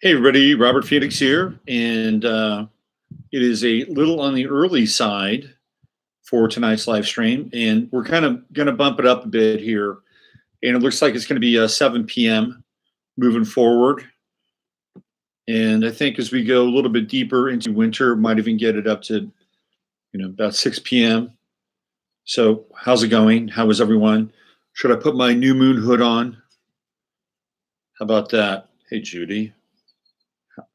Hey everybody, Robert Phoenix here, and it is a little on the early side for tonight's live stream, and we're kind of going to bump it up a bit here, and it looks like it's going to be 7 p.m. moving forward, and I think as we go a little bit deeper into winter, might even get it up to about 6 p.m. So how's it going? How is everyone? Should I put my new moon hood on? How about that? Hey Judy.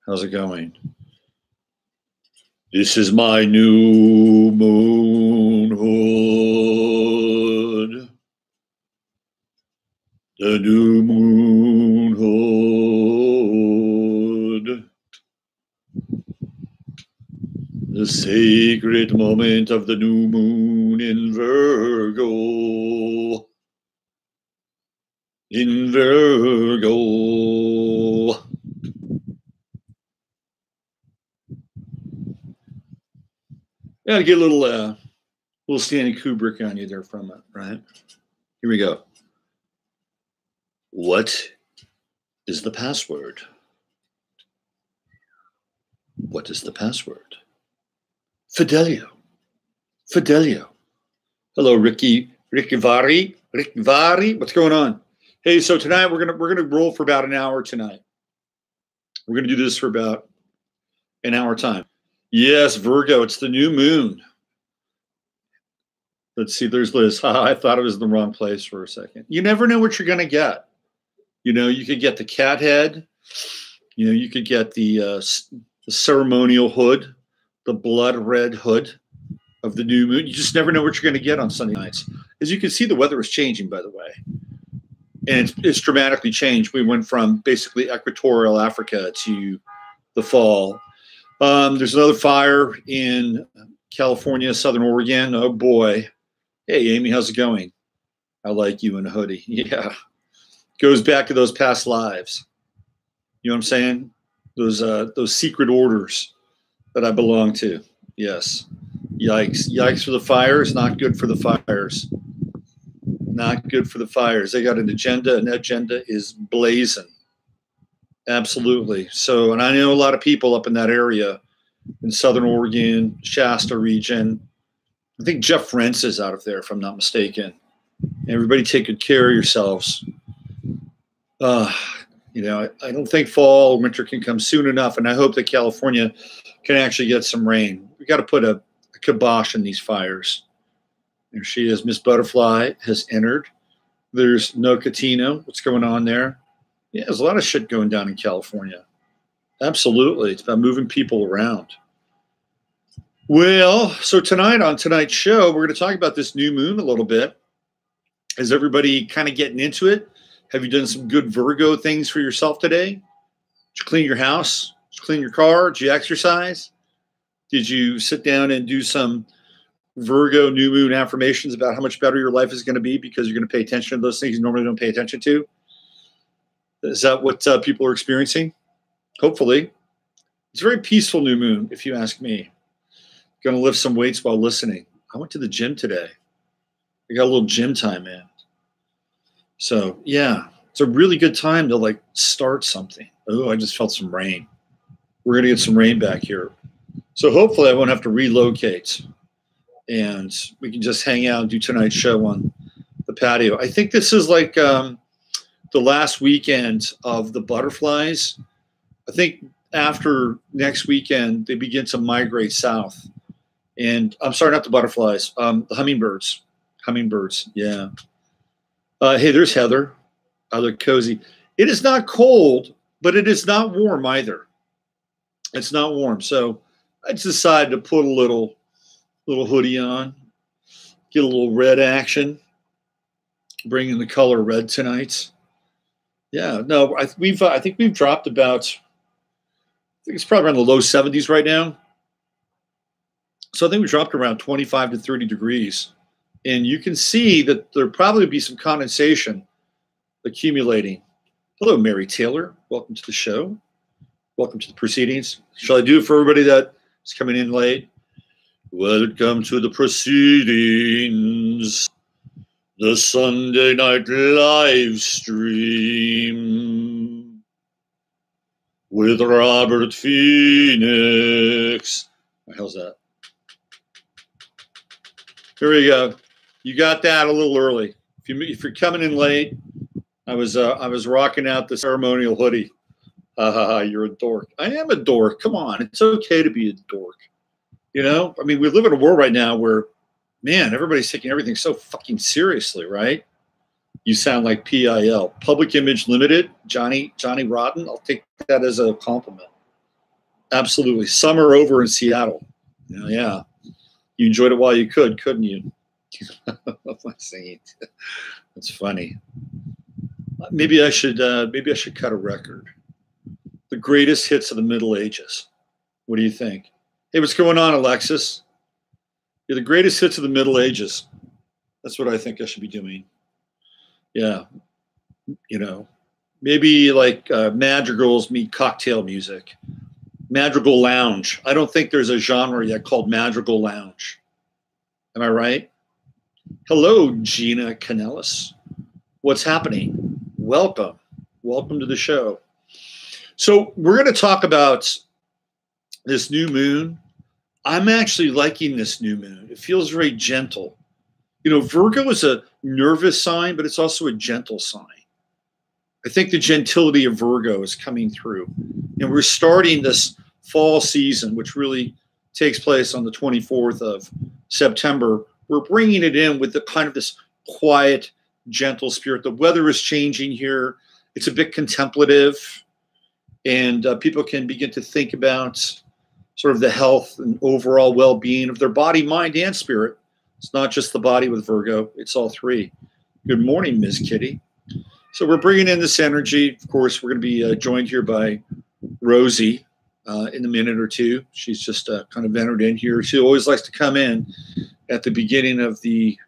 How's it going? This is my new moon hood. The new moon hood. The sacred moment of the new moon in Virgo. In Virgo. Yeah, get a little Stanley Kubrick on you there for a minute, right? Here we go. What is the password? What is the password? Fidelio. Fidelio. Hello, Ricky Vari. What's going on? Hey, so tonight we're gonna roll for about an hour tonight. We're gonna do this for about an hour time. Yes, Virgo, it's the new moon. Let's see, there's Liz. I thought it was in the wrong place for a second. You never know what you're going to get. You could get the cat head. You could get the ceremonial hood, the blood red hood of the new moon. You just never know what you're going to get on Sunday nights. As you can see, the weather is changing, by the way. And it's dramatically changed. We went from basically equatorial Africa to the fall. There's another fire in California, Southern Oregon. Oh boy. Hey, Amy, how's it going? I like you in a hoodie. Yeah. Goes back to those past lives. You know what I'm saying? Those secret orders that I belong to. Yes. Yikes. Yikes for the fires. Not good for the fires. Not good for the fires. They got an agenda, and that agenda is blazing. Absolutely. So, and I know a lot of people up in that area in Southern Oregon, Shasta region. I think Jeff Rentz is out of there, if I'm not mistaken. Everybody take good care of yourselves. I don't think fall or winter can come soon enough, and I hope that California can actually get some rain. We got to put a kibosh in these fires. There she is. Miss Butterfly has entered. There's No Catino. What's going on there? Yeah, there's a lot of shit going down in California. Absolutely. It's about moving people around. Well, so tonight on tonight's show, we're going to talk about this new moon a little bit. Is everybody kind of getting into it? Have you done some good Virgo things for yourself today? Did you clean your house? Did you clean your car? Did you exercise? Did you sit down and do some Virgo new moon affirmations about how much better your life is going to be because you're going to pay attention to those things you normally don't pay attention to? Is that what people are experiencing? Hopefully. It's a very peaceful new moon, if you ask me. Going to lift some weights while listening. I went to the gym today. I got a little gym time in. So, yeah, it's a really good time to, start something. Oh, I just felt some rain. We're going to get some rain back here. So hopefully I won't have to relocate. And we can just hang out and do tonight's show on the patio. I think this is the last weekend of the butterflies. I think after next weekend, they begin to migrate south. And I'm sorry, not the butterflies, the hummingbirds. Hummingbirds, yeah. Hey, there's Heather. I look cozy. It is not cold, but it is not warm either. It's not warm. So I just decided to put a little hoodie on, get a little red action, bring in the color red tonight. Yeah, no, I think we've dropped about, I think it's probably around the low 70s right now. So I think we dropped around 25 to 30 degrees. And you can see that there'll probably be some condensation accumulating. Hello, Mary Taylor. Welcome to the show. Welcome to the proceedings. Shall I do it for everybody that is coming in late? Welcome to the proceedings. The Sunday night live stream. with Robert Phoenix. How's that? Here we go. You got that a little early. If you're coming in late, I was rocking out the ceremonial hoodie. You're a dork. I am a dork. Come on, it's okay to be a dork. You know, I mean, we live in a world right now where, man, everybody's taking everything so fucking seriously, right? You sound like PIL, Public Image Limited, Johnny Rotten. I'll take that as a compliment. Absolutely. Summer over in Seattle. Yeah. You enjoyed it while you could, couldn't you? That's funny. Maybe I should cut a record. The greatest hits of the Middle Ages. What do you think? Hey, what's going on, Alexis? You're the greatest hits of the Middle Ages. That's what I think I should be doing. Yeah. You know, maybe like madrigals meet cocktail music. Madrigal lounge. I don't think there's a genre yet called madrigal lounge. Am I right? Hello, Gina Canellis. What's happening? Welcome. Welcome to the show. So we're going to talk about this new moon. I'm actually liking this new moon. It feels very gentle. You know, Virgo is a nervous sign, but it's also a gentle sign. I think the gentility of Virgo is coming through. And we're starting this fall season, which really takes place on the 24th of September. We're bringing it in with the kind of this quiet, gentle spirit. The weather is changing here. It's a bit contemplative. And people can begin to think about sort of the health and overall well-being of their body, mind, and spirit. It's not just the body with Virgo. It's all three. Good morning, Ms. Kitty. So we're bringing in this energy. Of course, we're going to be joined here by Rosie in a minute or two. She's just kind of entered in here. She always likes to come in at the beginning of the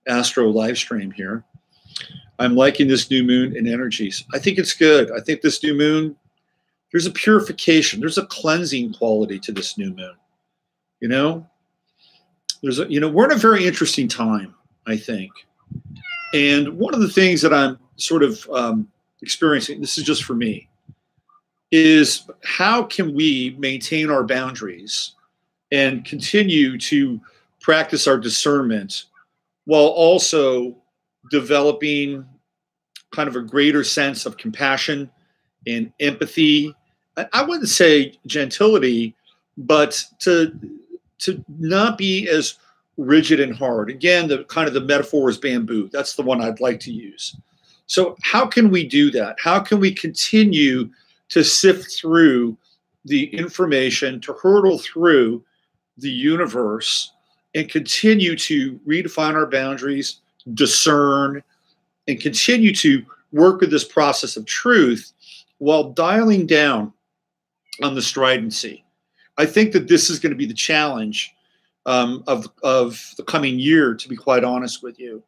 Astro live stream here. I'm liking this new moon and energies. I think it's good. I think this new moon, there's a purification. There's a cleansing quality to this new moon. You know, we're in a very interesting time, I think. And one of the things that I'm sort of experiencing, this is just for me, is how can we maintain our boundaries and continue to practice our discernment while also developing kind of a greater sense of compassion and empathy. I wouldn't say gentility, but to not be as rigid and hard. Again, the kind of the metaphor is bamboo. That's the one I'd like to use. So how can we do that? How can we continue to sift through the information, to hurdle through the universe and continue to redefine our boundaries, discern, and continue to work with this process of truth while dialing down on the stridency? I think that this is going to be the challenge of the coming year, to be quite honest with you.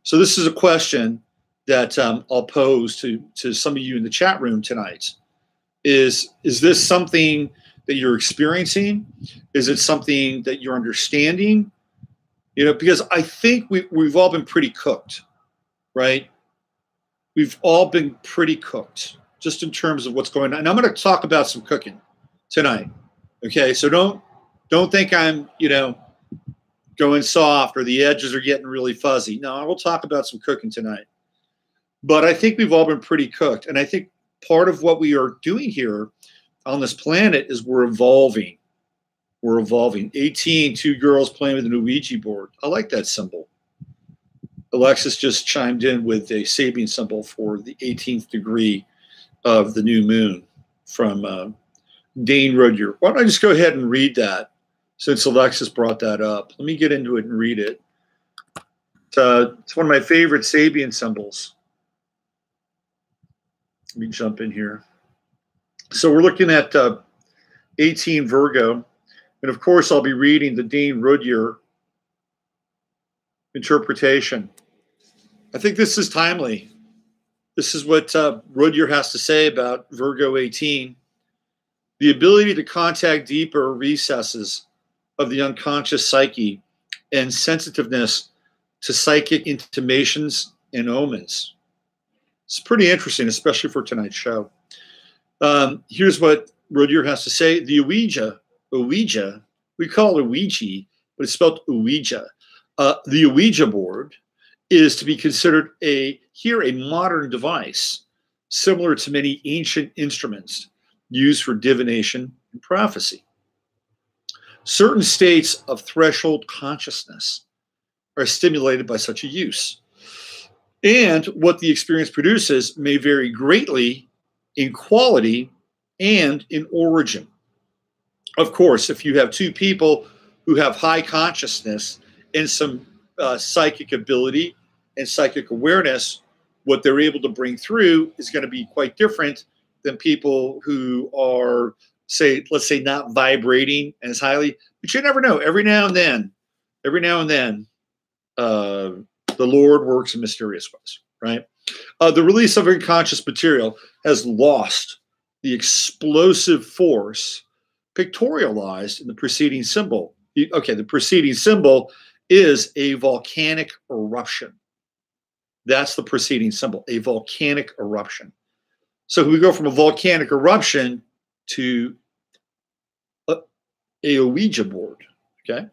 So this is a question that I'll pose to some of you in the chat room tonight. Is this something that you're experiencing? Is it something that you're understanding? You know, because I think we've all been pretty cooked, right? We've all been pretty cooked just in terms of what's going on. And I'm going to talk about some cooking tonight. Okay, so don't think I'm, going soft or the edges are getting really fuzzy. No, I will talk about some cooking tonight. But I think we've all been pretty cooked. And I think part of what we are doing here on this planet is we're evolving. We're evolving. 18, two girls playing with an Ouija board. I like that symbol. Alexis just chimed in with a Sabian symbol for the 18th degree of the new moon from Dane Rudyard. Why don't I just go ahead and read that since Alexis brought that up? Let me get into it and read it. It's one of my favorite Sabian symbols. Let me jump in here. So we're looking at 18 Virgo. And of course, I'll be reading the Dane Rudyard interpretation. I think this is timely. This is what Rudyard has to say about Virgo 18. The ability to contact deeper recesses of the unconscious psyche and sensitiveness to psychic intimations and omens. It's pretty interesting, especially for tonight's show. Here's what Rodier has to say. The Ouija, we call it Ouija, but it's spelled Ouija. The Ouija board is to be considered a modern device, similar to many ancient instruments used for divination and prophecy. Certain states of threshold consciousness are stimulated by such a use. And what the experience produces may vary greatly in quality and in origin. Of course, if you have two people who have high consciousness and some psychic ability and psychic awareness, what they're able to bring through is going to be quite different than people who are, let's say, not vibrating as highly. But you never know. Every now and then, the Lord works in mysterious ways, right? The release of unconscious material has lost the explosive force pictorialized in the preceding symbol. Okay, the preceding symbol is a volcanic eruption. That's the preceding symbol, a volcanic eruption. So we go from a volcanic eruption to a Ouija board, okay?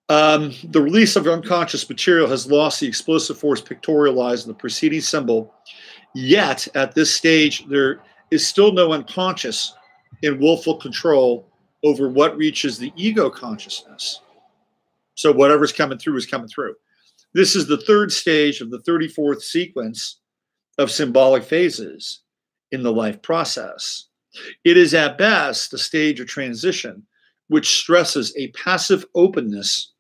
The release of unconscious material has lost the explosive force pictorialized in the preceding symbol, yet at this stage there is still no unconscious in willful control over what reaches the ego consciousness. So whatever's coming through is coming through. This is the third stage of the 34th sequence of symbolic phases in the life process. It is at best a stage of transition which stresses a passive openness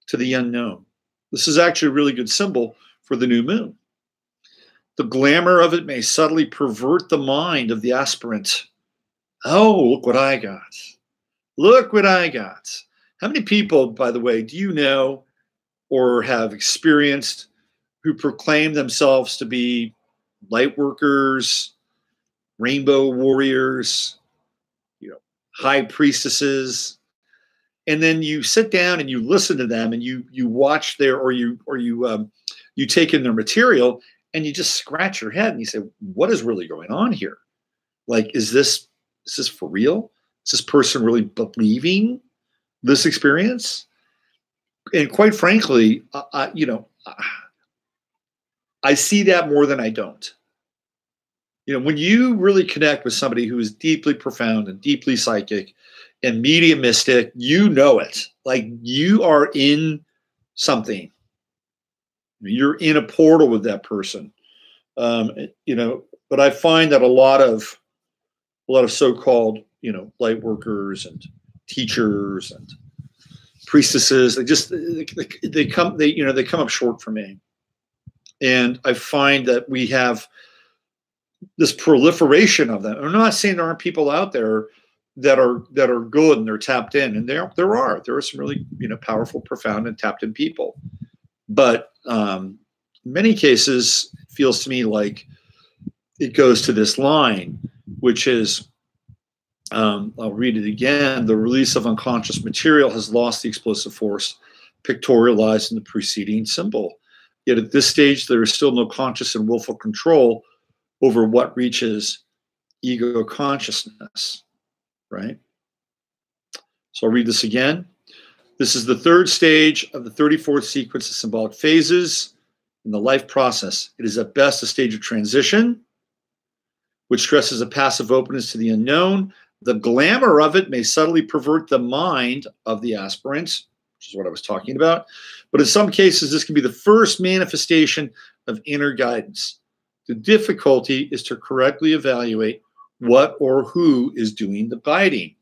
to the unknown. This is actually a really good symbol for the new moon. The glamour of it may subtly pervert the mind of the aspirant. Oh, look what I got. Look what I got. How many people, by the way, do you know or have experienced who proclaim themselves to be light workers, rainbow warriors, high priestesses, and then you sit down and you listen to them and you watch their you take in their material and you just scratch your head and you say, what is really going on here? Like, is this for real? Is this person really believing this experience? And quite frankly, I see that more than I don't. When you really connect with somebody who is deeply profound and deeply psychic and mediumistic, you know it. Like, you are in something. You're in a portal with that person. But I find that a lot of so-called, light workers and teachers and priestesses, they come up short for me. And I find that we have this proliferation of them. I'm not saying there aren't people out there that are good and they're tapped in, and there are some really powerful, profound, and tapped in people. But in many cases, it feels to me like it goes to this line, which is, I'll read it again. The release of unconscious material has lost the explosive force pictorialized in the preceding symbol. Yet at this stage, there is still no conscious and willful control over what reaches ego consciousness, right? So I'll read this again. This is the third stage of the 34th sequence of symbolic phases in the life process. It is at best a stage of transition, which stresses a passive openness to the unknown. The glamour of it may subtly pervert the mind of the aspirants, which is what I was talking about. But in some cases, this can be the first manifestation of inner guidance. The difficulty is to correctly evaluate what or who is doing the guiding.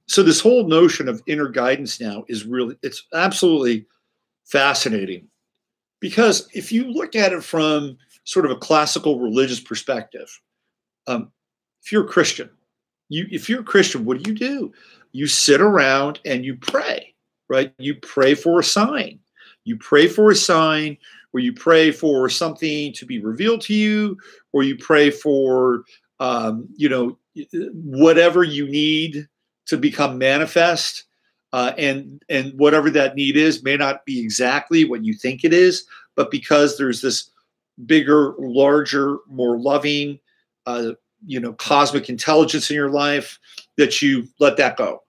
So this whole notion of inner guidance now is it's absolutely fascinating. Because if you look at it from sort of a classical religious perspective, if you're a Christian, what do? You sit around and you pray, right? You pray for a sign. You pray for a sign, or you pray for something to be revealed to you, or you pray for, whatever you need to become manifest. And whatever that need is may not be exactly what you think it is, but because there's this bigger, larger, more loving, cosmic intelligence in your life, that you let that go,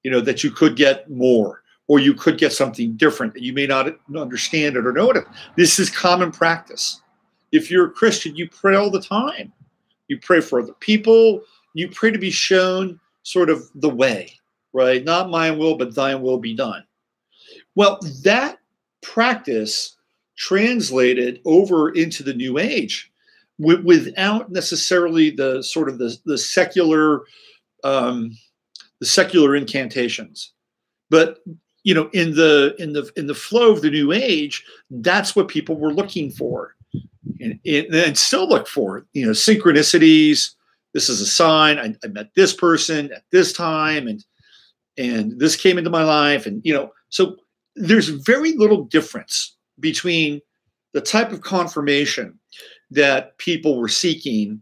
that you could get more, or you could get something different that you may not understand it or know it. This is common practice. If you're a Christian, you pray all the time. You pray for other people. You pray to be shown sort of the way, right? Not my will, but thine will be done. Well, that practice translated over into the New Age without necessarily the sort of the secular incantations, but in the flow of the New Age, that's what people were looking for, and still look for. Synchronicities. This is a sign. I met this person at this time, and this came into my life, and so there's very little difference between the type of confirmation that people were seeking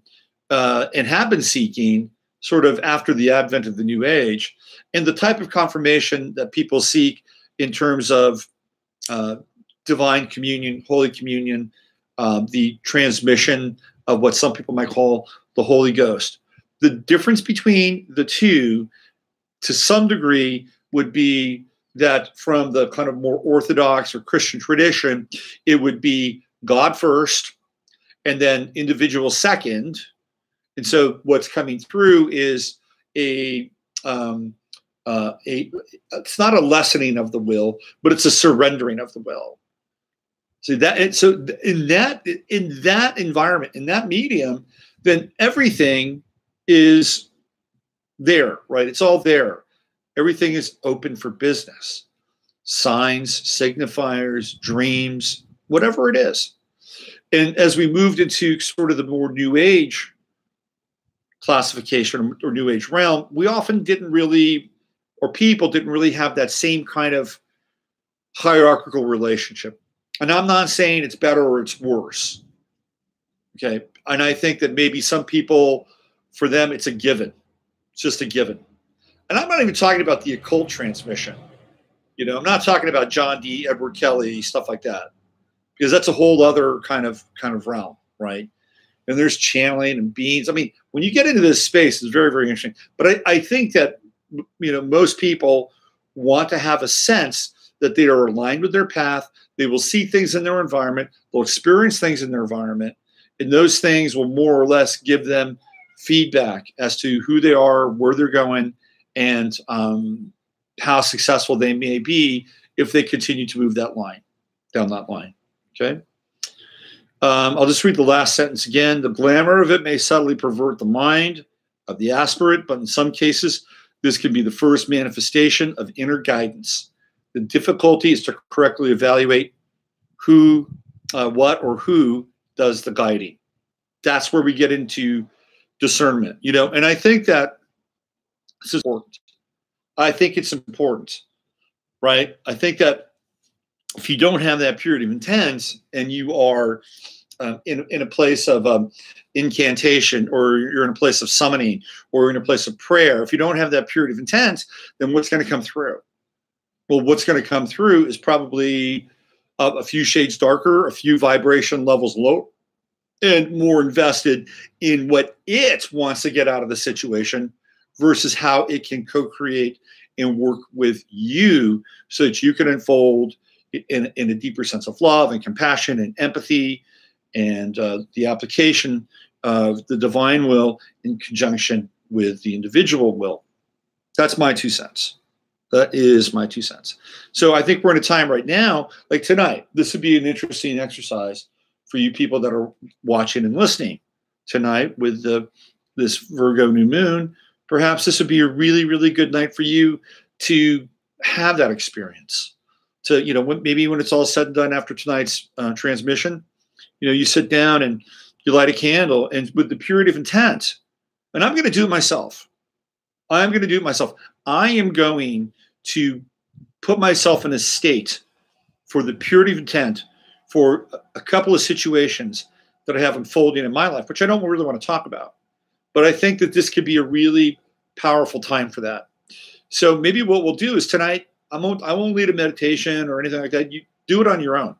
and have been seeking sort of after the advent of the New Age, and the type of confirmation that people seek in terms of divine communion, Holy Communion, the transmission of what some people might call the Holy Ghost. The difference between the two, to some degree, would be that from the kind of more Orthodox or Christian tradition, it would be God first and then individual second. And so what's coming through is it's not a lessening of the will, but it's a surrendering of the will. So in that environment, in that medium, then everything is there, right? It's all there. Everything is open for business. Signs, signifiers, dreams, whatever it is. And as we moved into sort of the more New Age classification or New Age realm, we often people didn't really have that same kind of hierarchical relationship. And I'm not saying it's better or it's worse. Okay. And I think that maybe some people, for them, it's a given. It's just a given. And I'm not even talking about the occult transmission. I'm not talking about John D. Edward Kelly, stuff like that, because that's a whole other kind of realm, right? And there's channeling and beings. I mean, when you get into this space, it's very, very interesting. But I think that, most people want to have a sense that they are aligned with their path. They will see things in their environment. They'll experience things in their environment. And those things will more or less give them feedback as to who they are, where they're going, and how successful they may be if they continue to move down that line. Okay. I'll just read the last sentence again. The glamour of it may subtly pervert the mind of the aspirant, but in some cases, this can be the first manifestation of inner guidance. The difficulty is to correctly evaluate who, what, or who does the guiding. That's where we get into discernment, and I think that this is important. I think it's important, right? I think that if you don't have that period of intense and you are in a place of incantation, or you're in a place of summoning, or you're in a place of prayer, if you don't have that period of intense, then what's going to come through? Well, what's going to come through is probably a few shades darker, a few vibration levels low, and more invested in what it wants to get out of the situation versus how it can co-create and work with you so that you can unfold in a deeper sense of love and compassion and empathy and the application of the divine will in conjunction with the individual will. That's my 2 cents. That is my 2 cents. So I think we're in a time right now, like tonight, this would be an interesting exercise for you people that are watching and listening tonight with this Virgo new moon. Perhaps this would be a really, really good night for you to have that experience. To, maybe when it's all said and done after tonight's transmission, you sit down and you light a candle, and with the purity of intent, and I'm going to do it myself. I am going to put myself in a state for the purity of intent for a couple of situations that I have unfolding in my life, which I don't really want to talk about. But I think that this could be a really powerful time for that. So maybe what we'll do is tonight, I won't lead a meditation or anything like that. You do it on your own.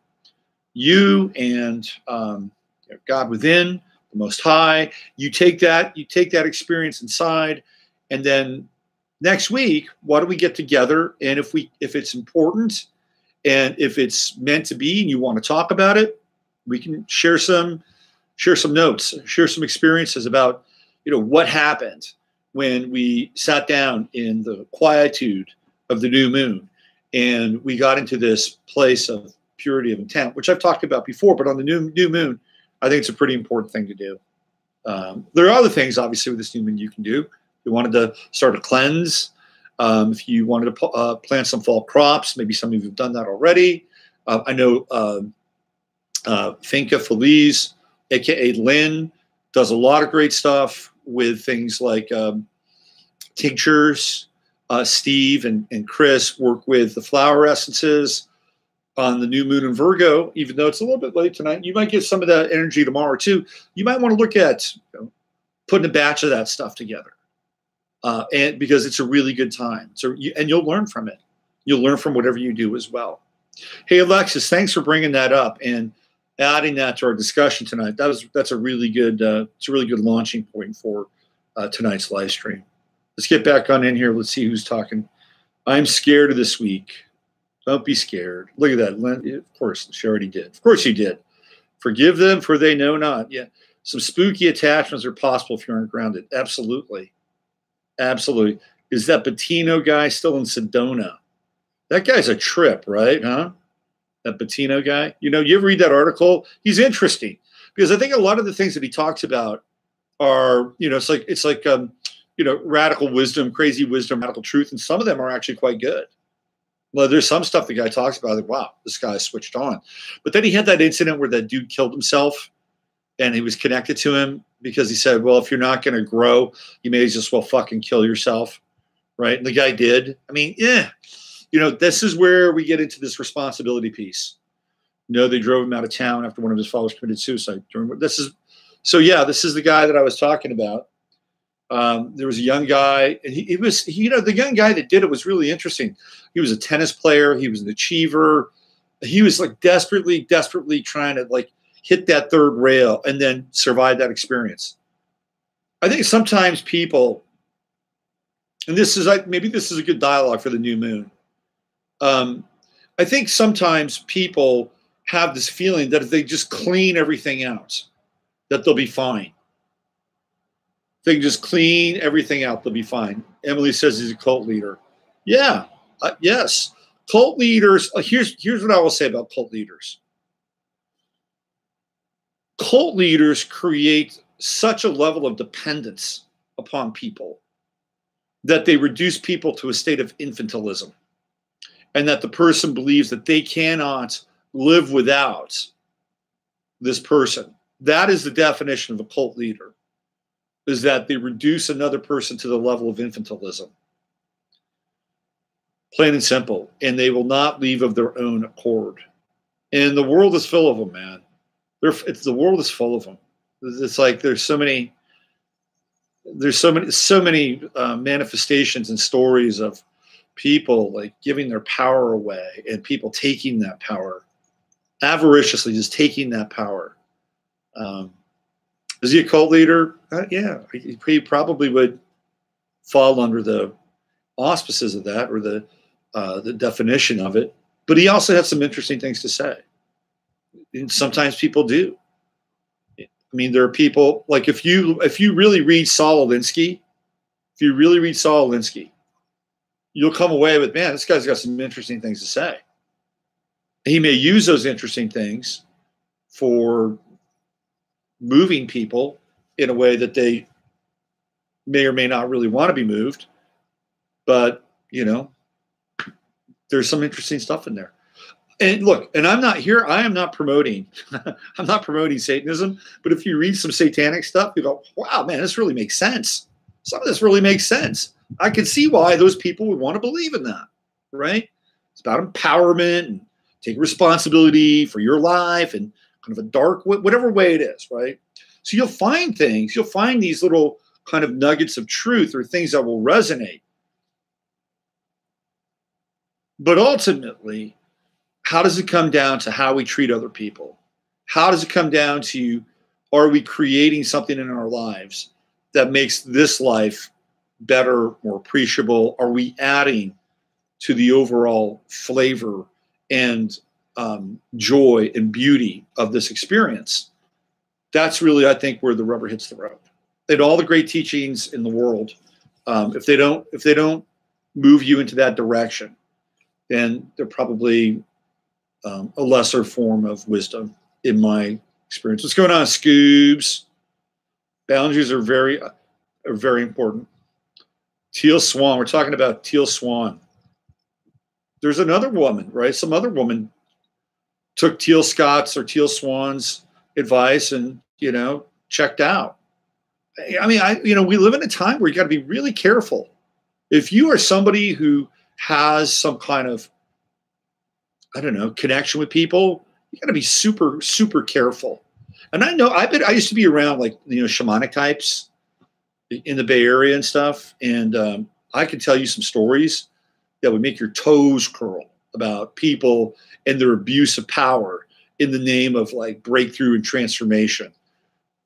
You and God within, the Most High. You take that experience inside, and then next week, why don't we get together? And if it's important, and if it's meant to be, and you want to talk about it, we can share some notes, share some experiences about, what happened when we sat down in the quietude of the new moon, and we got into this place of purity of intent, which I've talked about before. But on the new moon, I think it's a pretty important thing to do. There are other things, obviously, with this new moon you can do. If you wanted to start a cleanse, if you wanted to plant some fall crops, maybe some of you have done that already. I know Finca Feliz, aka Lynn, does a lot of great stuff with things like tinctures. Steve and Chris work with the flower essences on the new moon in Virgo. Even though it's a little bit late tonight, you might get some of that energy tomorrow too. You might want to look at putting a batch of that stuff together, and because it's a really good time. And you'll learn from it. You'll learn from whatever you do as well. Hey Alexis, thanks for bringing that up and adding that to our discussion tonight. That's a really good launching point for tonight's live stream. Let's get back on in here. Let's see who's talking. I'm scared of this week. Don't be scared. Look at that. Of course, she already did. Of course she did. Forgive them, for they know not. Yeah. Some spooky attachments are possible if you aren't grounded. Absolutely. Absolutely. Is that Bettino guy still in Sedona? That guy's a trip, right? Huh? That Bettino guy. You ever read that article? He's interesting because I think a lot of the things that he talks about are, it's like radical wisdom, crazy wisdom, radical truth. And some of them are actually quite good. Well, there's some stuff the guy talks about, like, wow, this guy switched on. But then he had that incident where that dude killed himself, and he was connected to him because he said, well, if you're not going to grow, you may as well fucking kill yourself, right? And the guy did. I mean, yeah. This is where we get into this responsibility piece. They drove him out of town after one of his followers committed suicide. This is the guy that I was talking about. There was a young guy, and he was the young guy that did it was really interesting. He was a tennis player. He was an achiever. He was like desperately trying to like hit that third rail and then survive that experience. I think sometimes people, and maybe this is a good dialogue for the new moon. I think sometimes people have this feeling that if they just clean everything out, that they'll be fine. They can just clean everything out, they'll be fine. Emily says he's a cult leader. Yeah, yes. Cult leaders, here's what I will say about cult leaders. Cult leaders create such a level of dependence upon people that they reduce people to a state of infantilism, and that the person believes that they cannot live without this person. That is the definition of a cult leader. Is that they reduce another person to the level of infantilism. Plain and simple. And they will not leave of their own accord. And the world is full of them, man. The world is full of them. It's like there's so many manifestations and stories of people like giving their power away and people taking that power, avariciously just taking that power. Is he a cult leader? Yeah, he probably would fall under the auspices of that or the definition of it. But he also has some interesting things to say. And sometimes people do. I mean, there are people like if you really read Saul Alinsky, you'll come away with, man, this guy's got some interesting things to say. He may use those interesting things for moving people in a way that they may or may not really want to be moved. But, there's some interesting stuff in there. And look, and I am not promoting, I'm not promoting Satanism, but if you read some satanic stuff, you go, wow, man, this really makes sense. Some of this really makes sense. I can see why those people would want to believe in that, right? It's about empowerment and taking responsibility for your life and kind of a dark, whatever way it is, right? So you'll find these little kind of nuggets of truth or things that will resonate. But ultimately, how does it come down to how we treat other people? How does it come down to are we creating something in our lives that makes this life better, more appreciable? Are we adding to the overall flavor and joy and beauty of this experience? That's really, I think, where the rubber hits the road. And all the great teachings in the world, if they don't move you into that direction, then they're probably a lesser form of wisdom, in my experience. What's going on, Scoobs? Boundaries are very important. Teal Swan. We're talking about Teal Swan. There's another woman, right? Some other woman took Teal Scott's or Teal Swan's advice and, checked out. I mean, we live in a time where you got to be really careful. If you are somebody who has some kind of, connection with people, you got to be super, super careful. And I know I used to be around shamanic types in the Bay Area and stuff. And I can tell you some stories that would make your toes curl about people and their abuse of power in the name of breakthrough and transformation.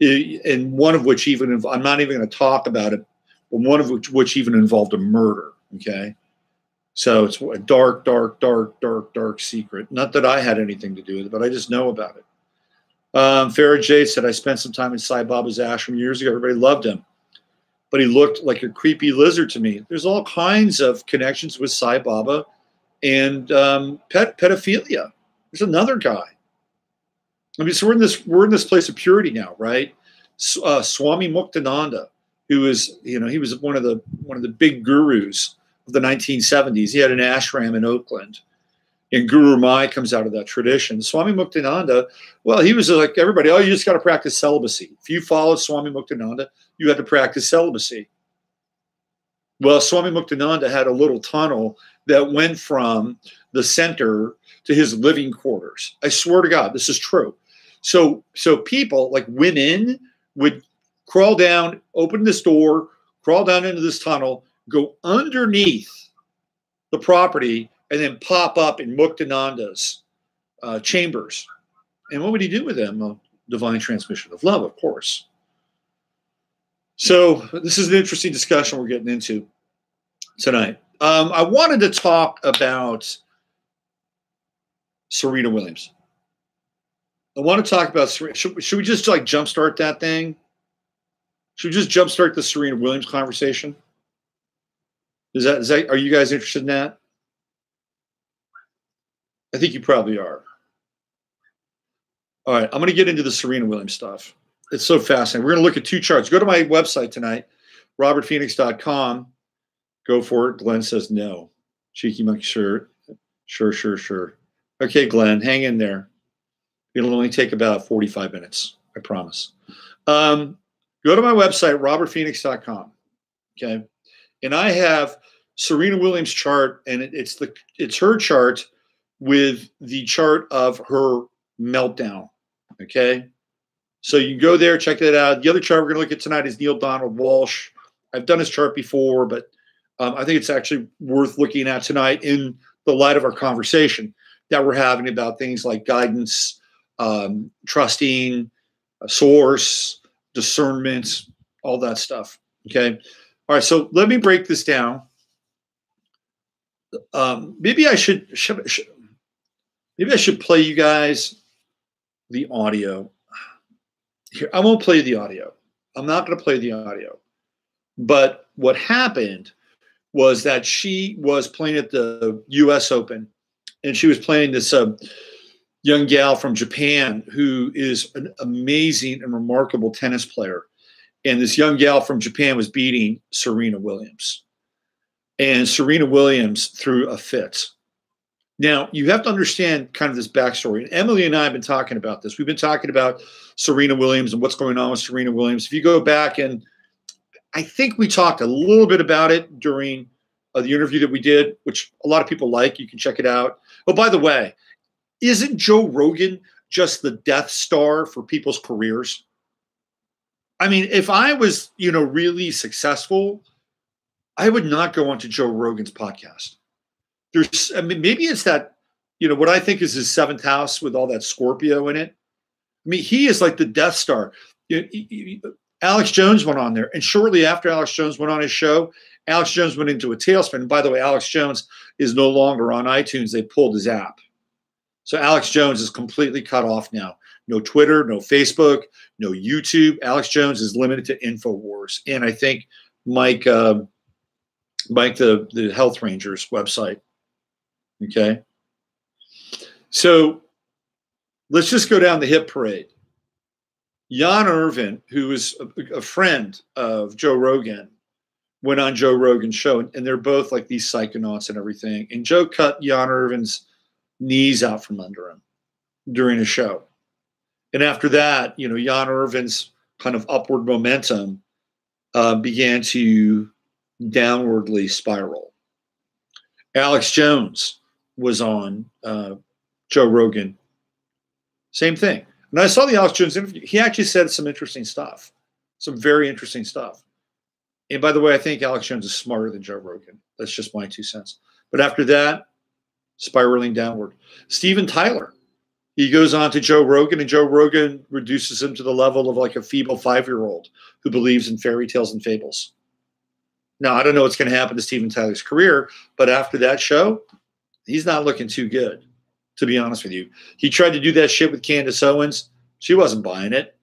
And one of which I'm not even going to talk about it, but one of which even involved a murder. Okay. So it's a dark, dark, dark, dark, dark secret. Not that I had anything to do with it, but I just know about it. Farah Jade said, I spent some time in Sai Baba's ashram years ago. Everybody loved him, but he looked like a creepy lizard to me. There's all kinds of connections with Sai Baba and pedophilia. There's another guy. I mean, so we're in this place of purity now, right? Swami Muktananda, who is, he was one of the big gurus of the 1970s. He had an ashram in Oakland, and Guru Mai comes out of that tradition. Swami Muktananda, well, he was like everybody. Oh, you just got to practice celibacy. If you followed Swami Muktananda, you had to practice celibacy. Well, Swami Muktananda had a little tunnel that went from the center to his living quarters. I swear to God, this is true. So people, like women, would crawl down, open this door, crawl down into this tunnel, go underneath the property, and then pop up in Muktananda's chambers. And what would he do with them? Well, divine transmission of love, of course. So this is an interesting discussion we're getting into tonight. I wanted to talk about Serena Williams. I want to talk about Serena. Should we just jumpstart that thing? Should we just jumpstart the Serena Williams conversation? Is that? Are you guys interested in that? I think you probably are. All right, I'm going to get into the Serena Williams stuff. It's so fascinating. We're going to look at two charts. Go to my website tonight, robertphoenix.com. Go for it. Glenn says no. Cheeky monkey shirt. Sure. Okay, Glenn, hang in there. It'll only take about 45 minutes. I promise. Go to my website, robertphoenix.com. Okay. And I have Serena Williams' chart, and it's her chart with the chart of her meltdown. Okay. So you can go there, check that out. The other chart we're going to look at tonight is Neale Donald Walsch. I've done his chart before, but I think it's actually worth looking at tonight in the light of our conversation that we're having about things like guidance, trusting, source, discernment, all that stuff. Okay. All right. So let me break this down. Maybe I should play you guys the audio. Here, I won't play the audio. I'm not going to play the audio. But what happened was that she was playing at the U.S. Open, and she was playing this young gal from Japan who is an amazing and remarkable tennis player. And this young gal from Japan was beating Serena Williams. And Serena Williams threw a fit. Now, you have to understand kind of this backstory. And Emily and I have been talking about this. We've been talking about Serena Williams and what's going on with Serena Williams. If you go back, and I think we talked a little bit about it during the interview that we did, which a lot of people like. You can check it out. Oh, by the way, isn't Joe Rogan just the Death Star for people's careers? I mean, if I was, really successful, I would not go onto Joe Rogan's podcast. Maybe it's that, what I think is his seventh house with all that Scorpio in it. I mean, he is like the Death Star. Alex Jones went on there, and shortly after Alex Jones went on his show, Alex Jones went into a tailspin. And by the way, Alex Jones is no longer on iTunes. They pulled his app. So Alex Jones is completely cut off now. No Twitter, no Facebook, no YouTube. Alex Jones is limited to InfoWars. And I think Mike, the Health Rangers website. Okay. So let's just go down the hit parade. Jan Irvin, who is a friend of Joe Rogan, went on Joe Rogan's show, and they're both like these psychonauts and everything. And Joe cut Jan Irvin's knees out from under him during a show. And after that, you know, Jan Irvin's kind of upward momentum began to downwardly spiral. Alex Jones was on Joe Rogan. Same thing. And I saw the Alex Jones interview. He actually said some interesting stuff, some very interesting stuff. And by the way, I think Alex Jones is smarter than Joe Rogan. That's just my 2 cents. But after that, spiraling downward. Steven Tyler, he goes on to Joe Rogan, and Joe Rogan reduces him to the level of like a feeble 5-year-old who believes in fairy tales and fables. Now, I don't know what's going to happen to Steven Tyler's career, but after that show, he's not looking too good, to be honest with you. He tried to do that shit with Candace Owens. She wasn't buying it.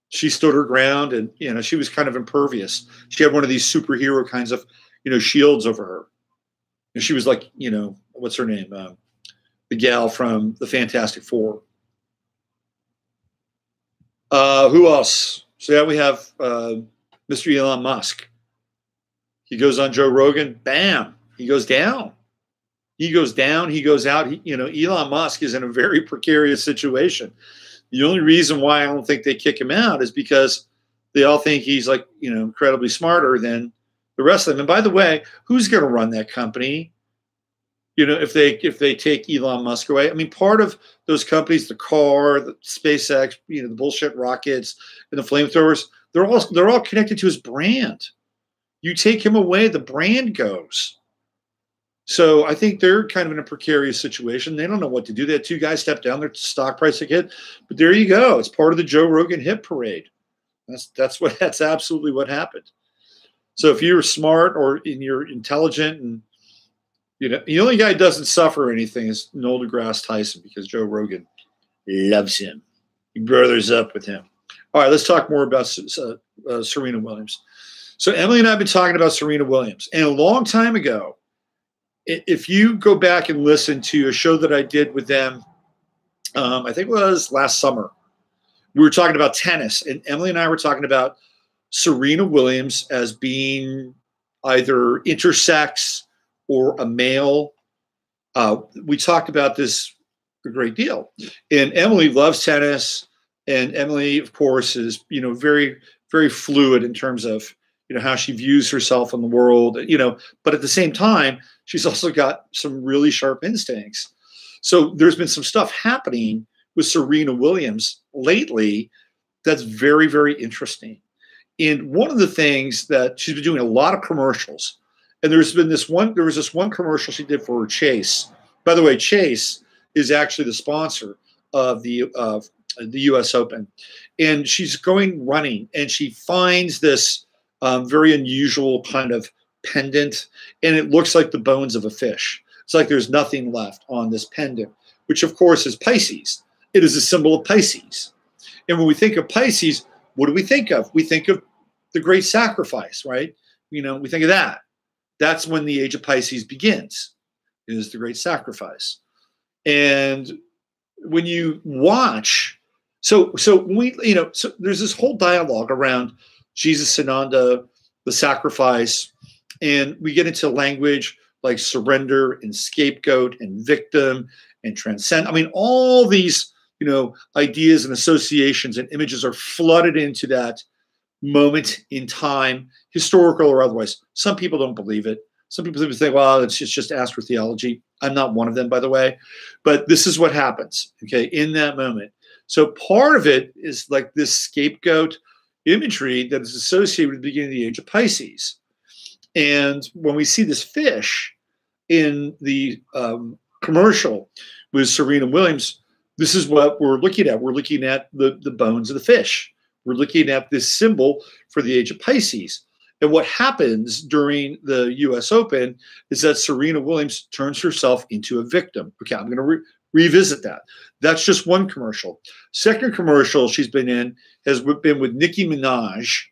She stood her ground, and, you know, she was kind of impervious. She had one of these superhero kinds of, you know, shields over her. And she was like, you know, what's her name? The gal from the Fantastic Four. Who else? So yeah, we have Mr. Elon Musk. He goes on Joe Rogan. Bam. He goes down. He goes down. He goes out. You know, Elon Musk is in a very precarious situation. The only reason why I don't think they kick him out is because they all think he's like, you know, incredibly smarter than the rest of them. And by the way, who's going to run that company? You know, if they take Elon Musk away, I mean, part of those companies, the car, the SpaceX, you know, the bullshit rockets and the flamethrowers, they're all connected to his brand. You take him away, the brand goes. So I think they're kind of in a precarious situation. They don't know what to do. They had 2 guys step down, their stock price hit. But there you go. It's part of the Joe Rogan hit parade. That's absolutely what happened. So if you're smart or you're intelligent, and you know, the only guy who doesn't suffer anything is Neil deGrasse Tyson, because Joe Rogan loves him. He brothers up with him. All right, let's talk more about Serena Williams. So Emily and I have been talking about Serena Williams. And a long time ago, if you go back and listen to a show that I did with them, I think it was last summer, we were talking about tennis. And Emily and I were talking about Serena Williams as being either intersex or a male. We talked about this a great deal. And Emily loves tennis. And Emily, of course, is, you know, very, very fluid in terms of, you know, how she views herself in the world, you know, but at the same time, she's also got some really sharp instincts. So there's been some stuff happening with Serena Williams lately that's very, very interesting. And one of the things that she's been doing a lot of commercials, and there was this one commercial she did for Chase. By the way, Chase is actually the sponsor of the U.S. Open. And she's going running, and she finds this very unusual kind of pendant, and it looks like the bones of a fish. It's like there's nothing left on this pendant, which of course is Pisces. It is a symbol of Pisces. And when we think of Pisces, what do we think of? We think of the great sacrifice, right? You know, we think of that. That's when the age of Pisces begins. It is the great sacrifice. And when you watch, so we, you know, so there's this whole dialogue around Jesus Sananda, the sacrifice, and we get into language like surrender and scapegoat and victim and transcend. I mean, all these, you know, ideas and associations and images are flooded into that moment in time, historical or otherwise. Some people don't believe it. Some people think, well, it's just astrotheology. I'm not one of them, by the way. But this is what happens, okay, in that moment. So part of it is like this scapegoat imagery that is associated with the beginning of the age of Pisces. And when we see this fish in the commercial with Serena Williams, this is what we're looking at. We're looking at the bones of the fish. We're looking at this symbol for the age of Pisces. And what happens during the US Open is that Serena Williams turns herself into a victim. Okay, I'm going to revisit that. That's just one commercial. Second commercial she's been in has been with Nicki Minaj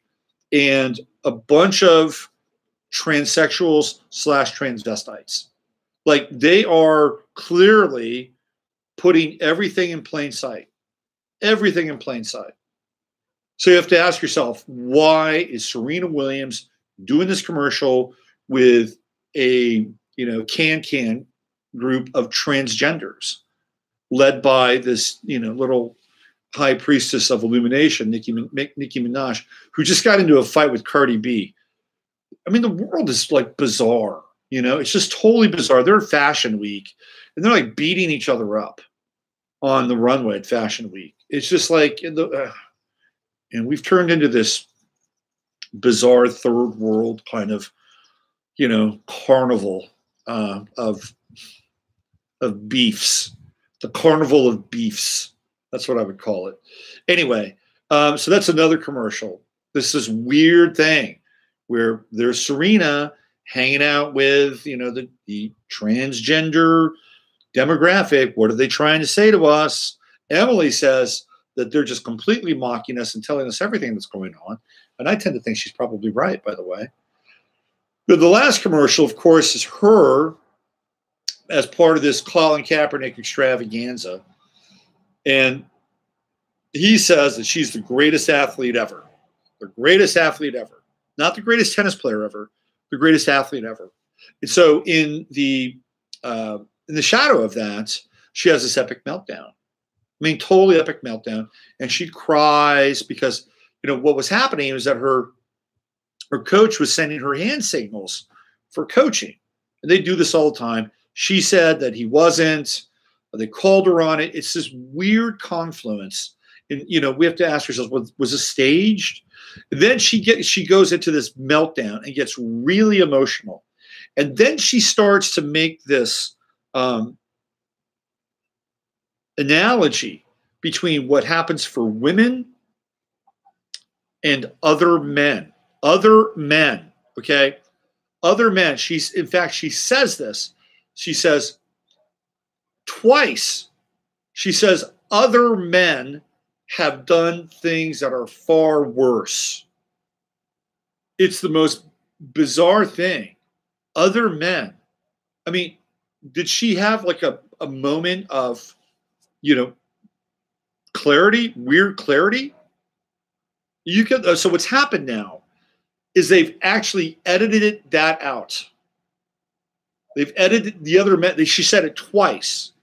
and a bunch of transsexuals / transvestites. Like, they are clearly putting everything in plain sight. Everything in plain sight. So you have to ask yourself, why is Serena Williams doing this commercial with a, can group of transgenders led by this, little high priestess of illumination, Nicki Minaj, who just got into a fight with Cardi B. I mean, the world is like bizarre, it's just totally bizarre. They're at Fashion Week and they're like beating each other up on the runway at Fashion Week. It's just like, and we've turned into this bizarre third world kind of, carnival of beefs, the carnival of beefs. That's what I would call it. Anyway, so that's another commercial. This is weird thing where there's Serena hanging out with, the transgender demographic. What are they trying to say to us? Emily says that they're just completely mocking us and telling us everything that's going on. And I tend to think she's probably right, by the way. But the last commercial, of course, is her as part of this Colin Kaepernick extravaganza. And he says that she's the greatest athlete ever. The greatest athlete ever. Not the greatest tennis player ever, the greatest athlete ever. And so in the shadow of that, she has this epic meltdown. I mean, totally epic meltdown. And she cries because, what was happening was that her coach was sending her hand signals for coaching. And they do this all the time. She said that he wasn't. They called her on it. It's this weird confluence. And, we have to ask ourselves, was it staged? And then she goes into this meltdown and gets really emotional. And then she starts to make this analogy between what happens for women and other men. Other men, okay? Other men. She says this. She says twice. She says other men have done things that are far worse. It's the most bizarre thing. Other men. I mean, did she have like a moment of, clarity, weird clarity? So what's happened now is they've actually edited that out. They've edited the other men. She said it twice.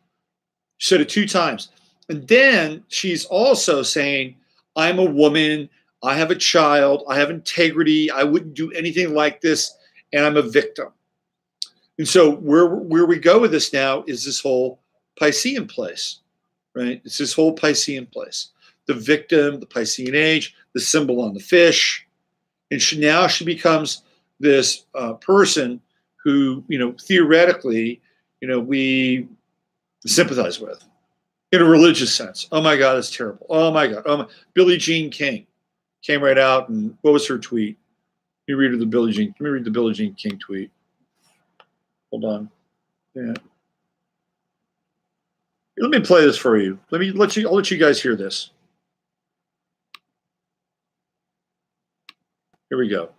She said it 2 times. And then she's also saying, I'm a woman. I have a child. I have integrity. I wouldn't do anything like this. And I'm a victim. And so where we go with this now is this whole Piscean place, right? It's this whole Piscean place. The victim, the Piscean age, the symbol on the fish. And now she becomes this person who, theoretically, we sympathize with in a religious sense. Oh my God, it's terrible. Oh my God. Billie Jean King came right out, and what was her tweet? Let me read the Billie Jean King tweet. Hold on. Yeah. Let me play this for you. I'll let you guys hear this. Here we go.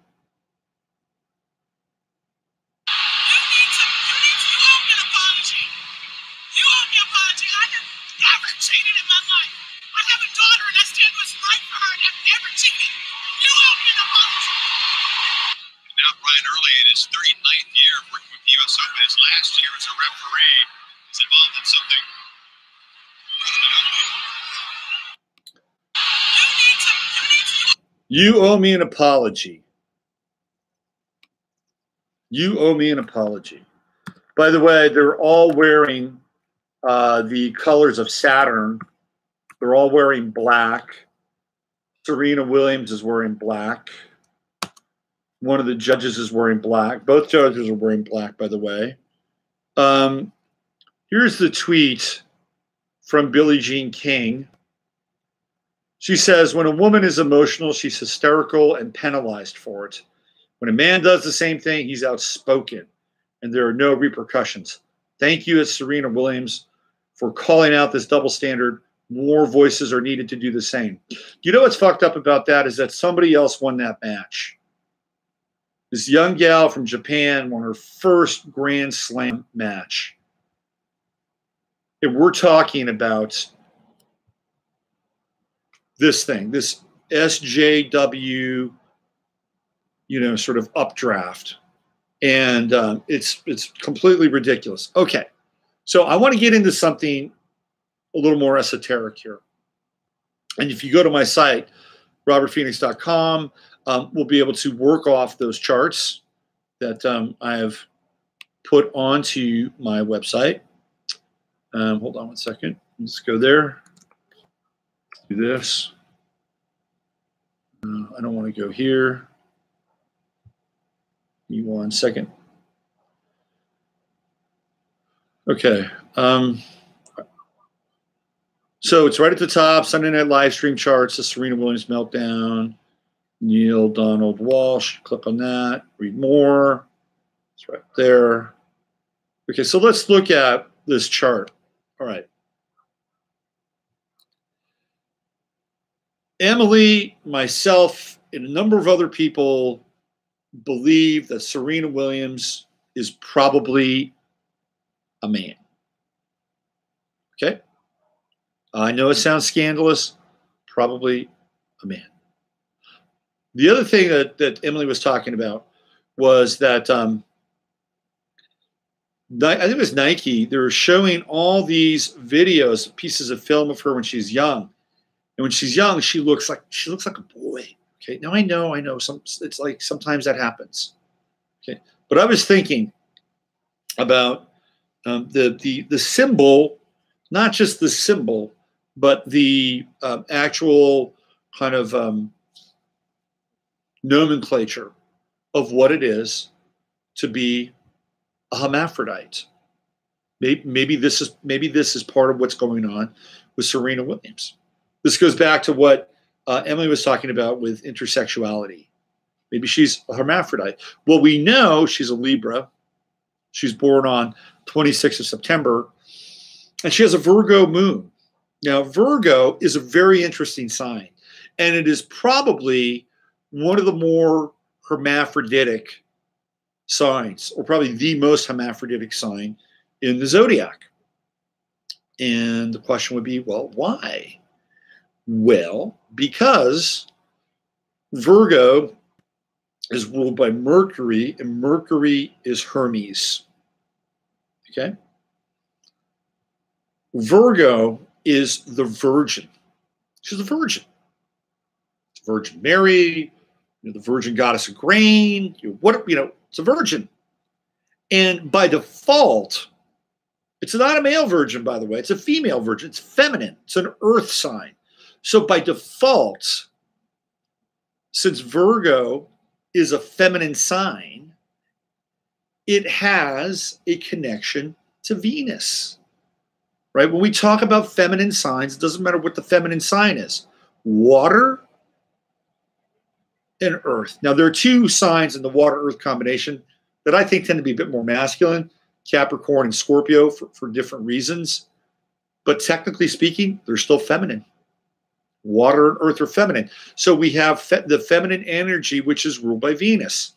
You owe me an apology. You owe me an apology. By the way, they're all wearing the colors of Saturn. They're all wearing black. Serena Williams is wearing black. One of the judges is wearing black. Both judges are wearing black, by the way. Here's the tweet from Billie Jean King. She says, when a woman is emotional, she's hysterical and penalized for it. When a man does the same thing, he's outspoken, and there are no repercussions. Thank you, Serena Williams, for calling out this double standard. More voices are needed to do the same. You know what's fucked up about that is that somebody else won that match. This young gal from Japan won her first Grand Slam match. And we're talking about this thing, this SJW, sort of updraft. And it's completely ridiculous. Okay, so I want to get into something a little more esoteric here. And if you go to my site, robertphoenix.com, we'll be able to work off those charts that I have put onto my website. Hold on one second. Let's go there. Let's do this. I don't want to go here. Give me 1 second. Okay. So it's right at the top, Sunday Night Livestream charts, the Serena Williams meltdown, Neale Donald Walsch. Click on that, read more. It's right there. Okay, so let's look at this chart. All right. Emily, myself, and a number of other people believe that Serena Williams is probably a man. Okay? I know it sounds scandalous. Probably a man. The other thing that Emily was talking about was that I think it was Nike. They were showing all these videos, pieces of film of her when she's young, and when she's young, she looks like a boy. Okay, now I know. It's like sometimes that happens. Okay, but I was thinking about the symbol, not just the symbol, but the actual kind of nomenclature of what it is to be a hermaphrodite. Maybe this is part of what's going on with Serena Williams. This goes back to what Emily was talking about with intersexuality. Maybe she's a hermaphrodite. Well, we know she's a Libra. She's born on 26th of September, and she has a Virgo moon. Now, Virgo is a very interesting sign, and it is probably one of the more hermaphroditic signs, or probably the most hermaphroditic sign in the zodiac. And the question would be, well, why? Well, because Virgo is ruled by Mercury, and Mercury is Hermes. Okay? Virgo is the virgin. She's the virgin. Virgin Mary, the virgin goddess of grain, it's a virgin. And by default, it's not a male virgin, by the way. It's a female virgin. It's feminine. It's an earth sign. So by default, since Virgo is a feminine sign, it has a connection to Venus, right? When we talk about feminine signs, it doesn't matter what the feminine sign is. Water and earth. Now, there are two signs in the water-earth combination that I think tend to be a bit more masculine, Capricorn and Scorpio, for different reasons. But technically speaking, they're still feminine. Water and earth are feminine. So we have the feminine energy, which is ruled by Venus.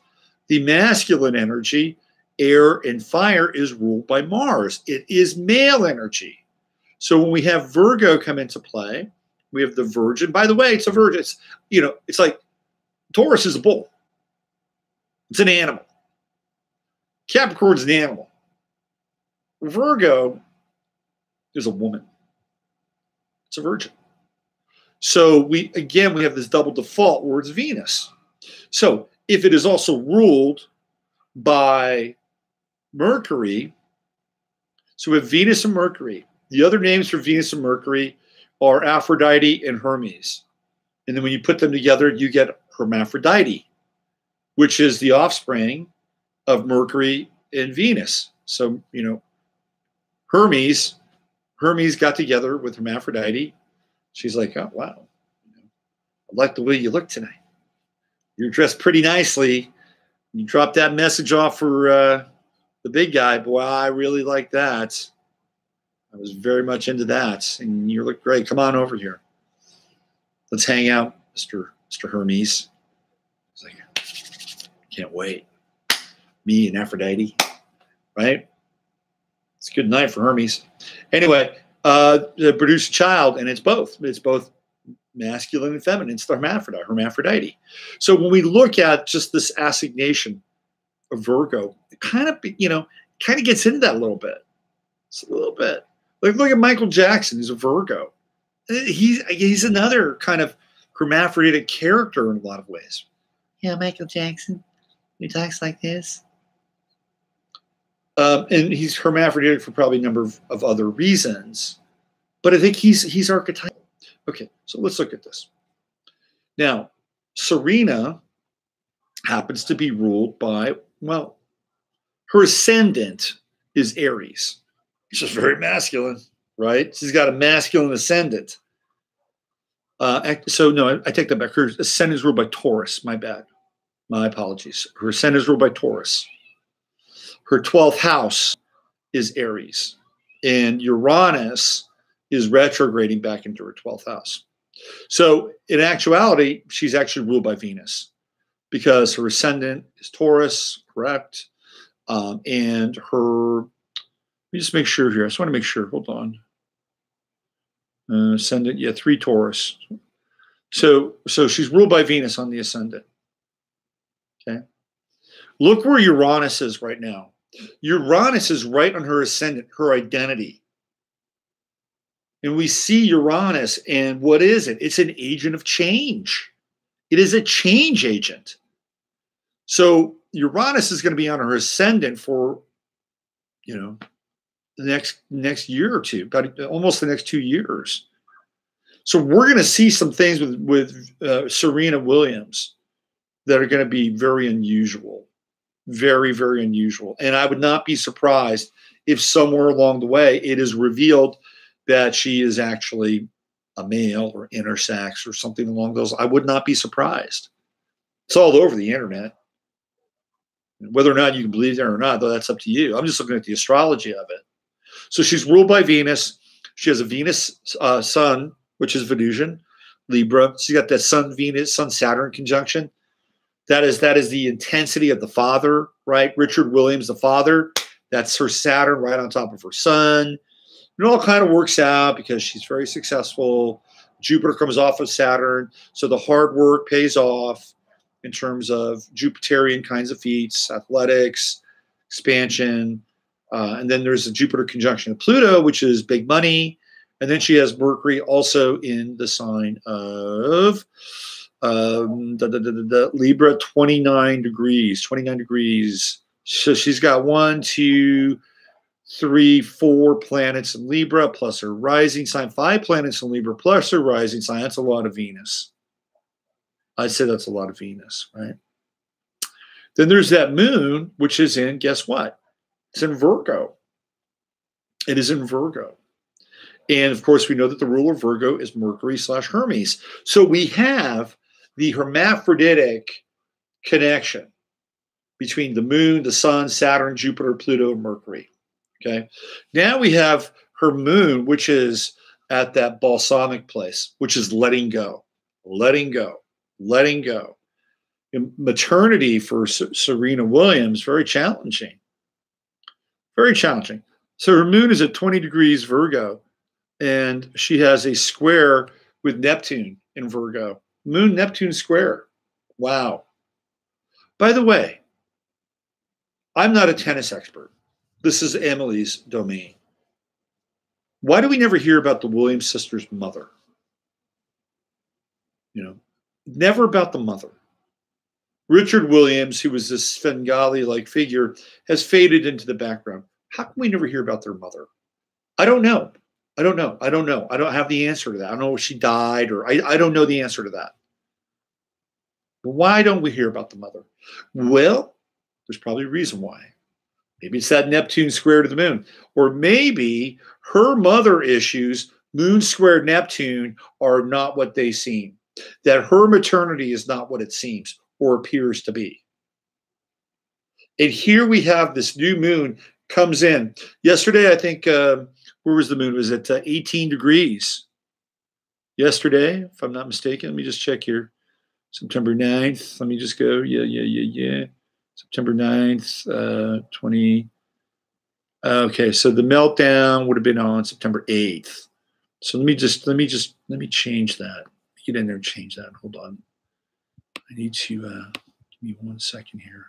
The masculine energy, air and fire, is ruled by Mars. It is male energy. So when we have Virgo come into play, we have the virgin. By the way, it's a virgin. It's like Taurus is a bull. It's an animal. Capricorn's an animal. Virgo is a woman. It's a virgin. So we have this double default where it's Venus. So if it is also ruled by Mercury, so we have Venus and Mercury. The other names for Venus and Mercury are Aphrodite and Hermes. And then when you put them together, you get Hermaphrodite, which is the offspring of Mercury and Venus. So, Hermes got together with Hermaphrodite. She's like, oh, wow. I like the way you look tonight. You're dressed pretty nicely. You dropped that message off for the big guy. Boy, I really like that. I was very much into that. And you look great. Come on over here. Let's hang out, Mr. Hermes. It's like, can't wait. Me and Aphrodite, right? It's a good night for Hermes. Anyway, they produce a child, and it's both. It's both masculine and feminine. It's the hermaphrodite. So when we look at just this assignation of Virgo, it kind of gets into that a little bit. It's a little bit. Like, look at Michael Jackson. He's a Virgo. He's another kind of hermaphroditic character in a lot of ways. Yeah, Michael Jackson. He talks like this. And he's hermaphroditic for probably a number of other reasons. But I think he's archetypal. Okay, so let's look at this. Now, Serena happens to be ruled by, well, her ascendant is Aries. She's very masculine, right? She's got a masculine ascendant. So no, I take that back. Her ascendant is ruled by Taurus. My bad. My apologies. Her ascendant is ruled by Taurus. Her 12th house is Aries. And Uranus is retrograding back into her 12th house. So in actuality, she's actually ruled by Venus because her ascendant is Taurus, correct? And her, let me just make sure here. I just want to make sure. Hold on. Ascendant, yeah, 3 Taurus. So she's ruled by Venus on the ascendant. Okay. Look where Uranus is right now. Uranus is right on her ascendant, her identity. And we see Uranus, and what is it? It's an agent of change. It is a change agent. So Uranus is going to be on her ascendant for, the next year or two, about almost the next 2 years. So we're going to see some things with Serena Williams that are going to be very unusual, very, very unusual. And I would not be surprised if somewhere along the way it is revealed that she is actually a male or intersex or something along those. I would not be surprised. It's all over the internet. Whether or not you can believe that or not, though, that's up to you. I'm just looking at the astrology of it. So she's ruled by Venus. She has a Venus sun, which is Venusian, Libra. She's got that Sun-Venus, Sun-Saturn conjunction. That is the intensity of the father, right? Richard Williams, the father. That's her Saturn right on top of her sun. It all kind of works out because she's very successful. Jupiter comes off of Saturn. So the hard work pays off in terms of Jupiterian kinds of feats, athletics, expansion. And then there's a Jupiter conjunction of Pluto, which is big money. And then she has Mercury also in the sign of Libra, 29 degrees. So she's got 1, 2, 3, 4 planets in Libra, plus her rising sign, 5 planets in Libra, plus her rising sign. That's a lot of Venus. I'd say that's a lot of Venus, right? Then there's that moon, which is in, guess what? It's in Virgo. It is in Virgo. And of course, we know that the ruler of Virgo is Mercury/Hermes. So we have the hermaphroditic connection between the moon, the sun, Saturn, Jupiter, Pluto, and Mercury. Okay. Now we have her moon, which is at that balsamic place, which is letting go. In maternity for Serena Williams, very challenging. Very challenging. So her moon is at 20 degrees Virgo, and she has a square with Neptune in Virgo. Moon-Neptune square. Wow. By the way, I'm not a tennis expert. This is Emily's domain. Why do we never hear about the Williams sisters' mother? Never about the mother. Richard Williams, who was this Svengali-like figure, has faded into the background. How can we never hear about their mother? I don't know. I don't have the answer to that. I don't know if she died or I don't know the answer to that. But why don't we hear about the mother? Well, there's probably a reason why. Maybe it's that Neptune square to the moon. Or maybe her mother issues, moon squared Neptune, are not what they seem. that her maternity is not what it seems or appears to be. And here we have this new moon comes in. Yesterday, I think, where was the moon? Was it 18 degrees? Yesterday, if I'm not mistaken. Let me just check here. September 9th. Let me just go. Yeah. September 9th, 20. Okay, so the meltdown would have been on September 8th. So let me change that. Get in there and change that. Hold on. I need to give me 1 second here.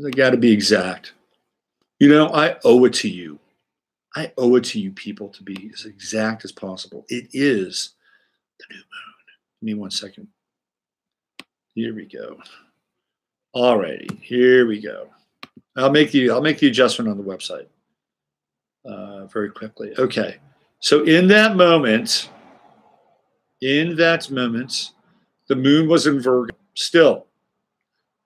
I got to be exact. You know, I owe it to you. I owe it to you people to be as exact as possible. It is the new moon. Give me 1 second. Here we go. All righty, here we go. I'll make the adjustment on the website very quickly. Okay, so in that moment, the moon was in Virgo. Still,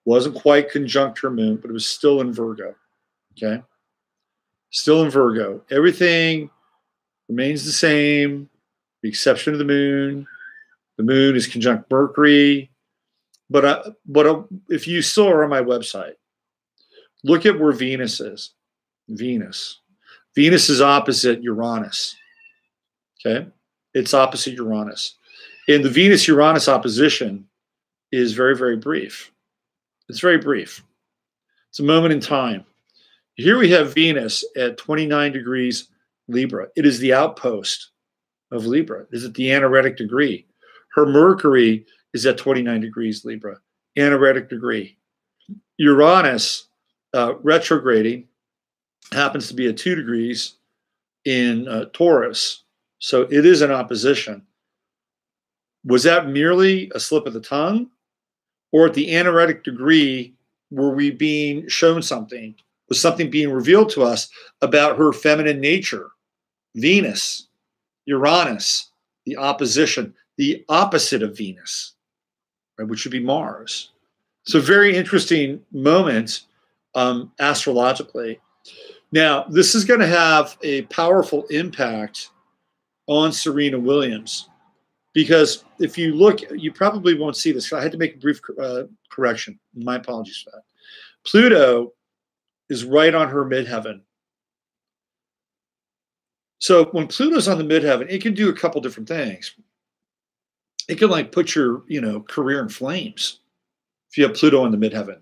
wasn't quite conjunct her moon, but it was still in Virgo. Okay, still in Virgo. Everything remains the same, the exception of the moon. The moon is conjunct Mercury. But if you still are on my website, look at where Venus is. Venus is opposite Uranus. Okay, it's opposite Uranus, and the Venus-Uranus opposition is very, very brief. It's very brief. It's a moment in time. Here we have Venus at 29 degrees Libra. It is the outpost of Libra. It is at the Anaretic degree. Her Mercury is at 29 degrees Libra, Anaretic degree. Uranus retrograding happens to be at 2 degrees in Taurus. So it is an opposition. Was that merely a slip of the tongue? Or at the Anaretic degree, were we being shown something? Was something being revealed to us about her feminine nature? Venus, Uranus, the opposition, the opposite of Venus, right, which would be Mars. So very interesting moment astrologically. Now, this is going to have a powerful impact on Serena Williams, because if you look, you probably won't see this. I had to make a brief correction. My apologies for that. Pluto is right on her midheaven. So when Pluto's on the midheaven, it can do a couple different things. It can like put your, career in flames if you have Pluto on the midheaven.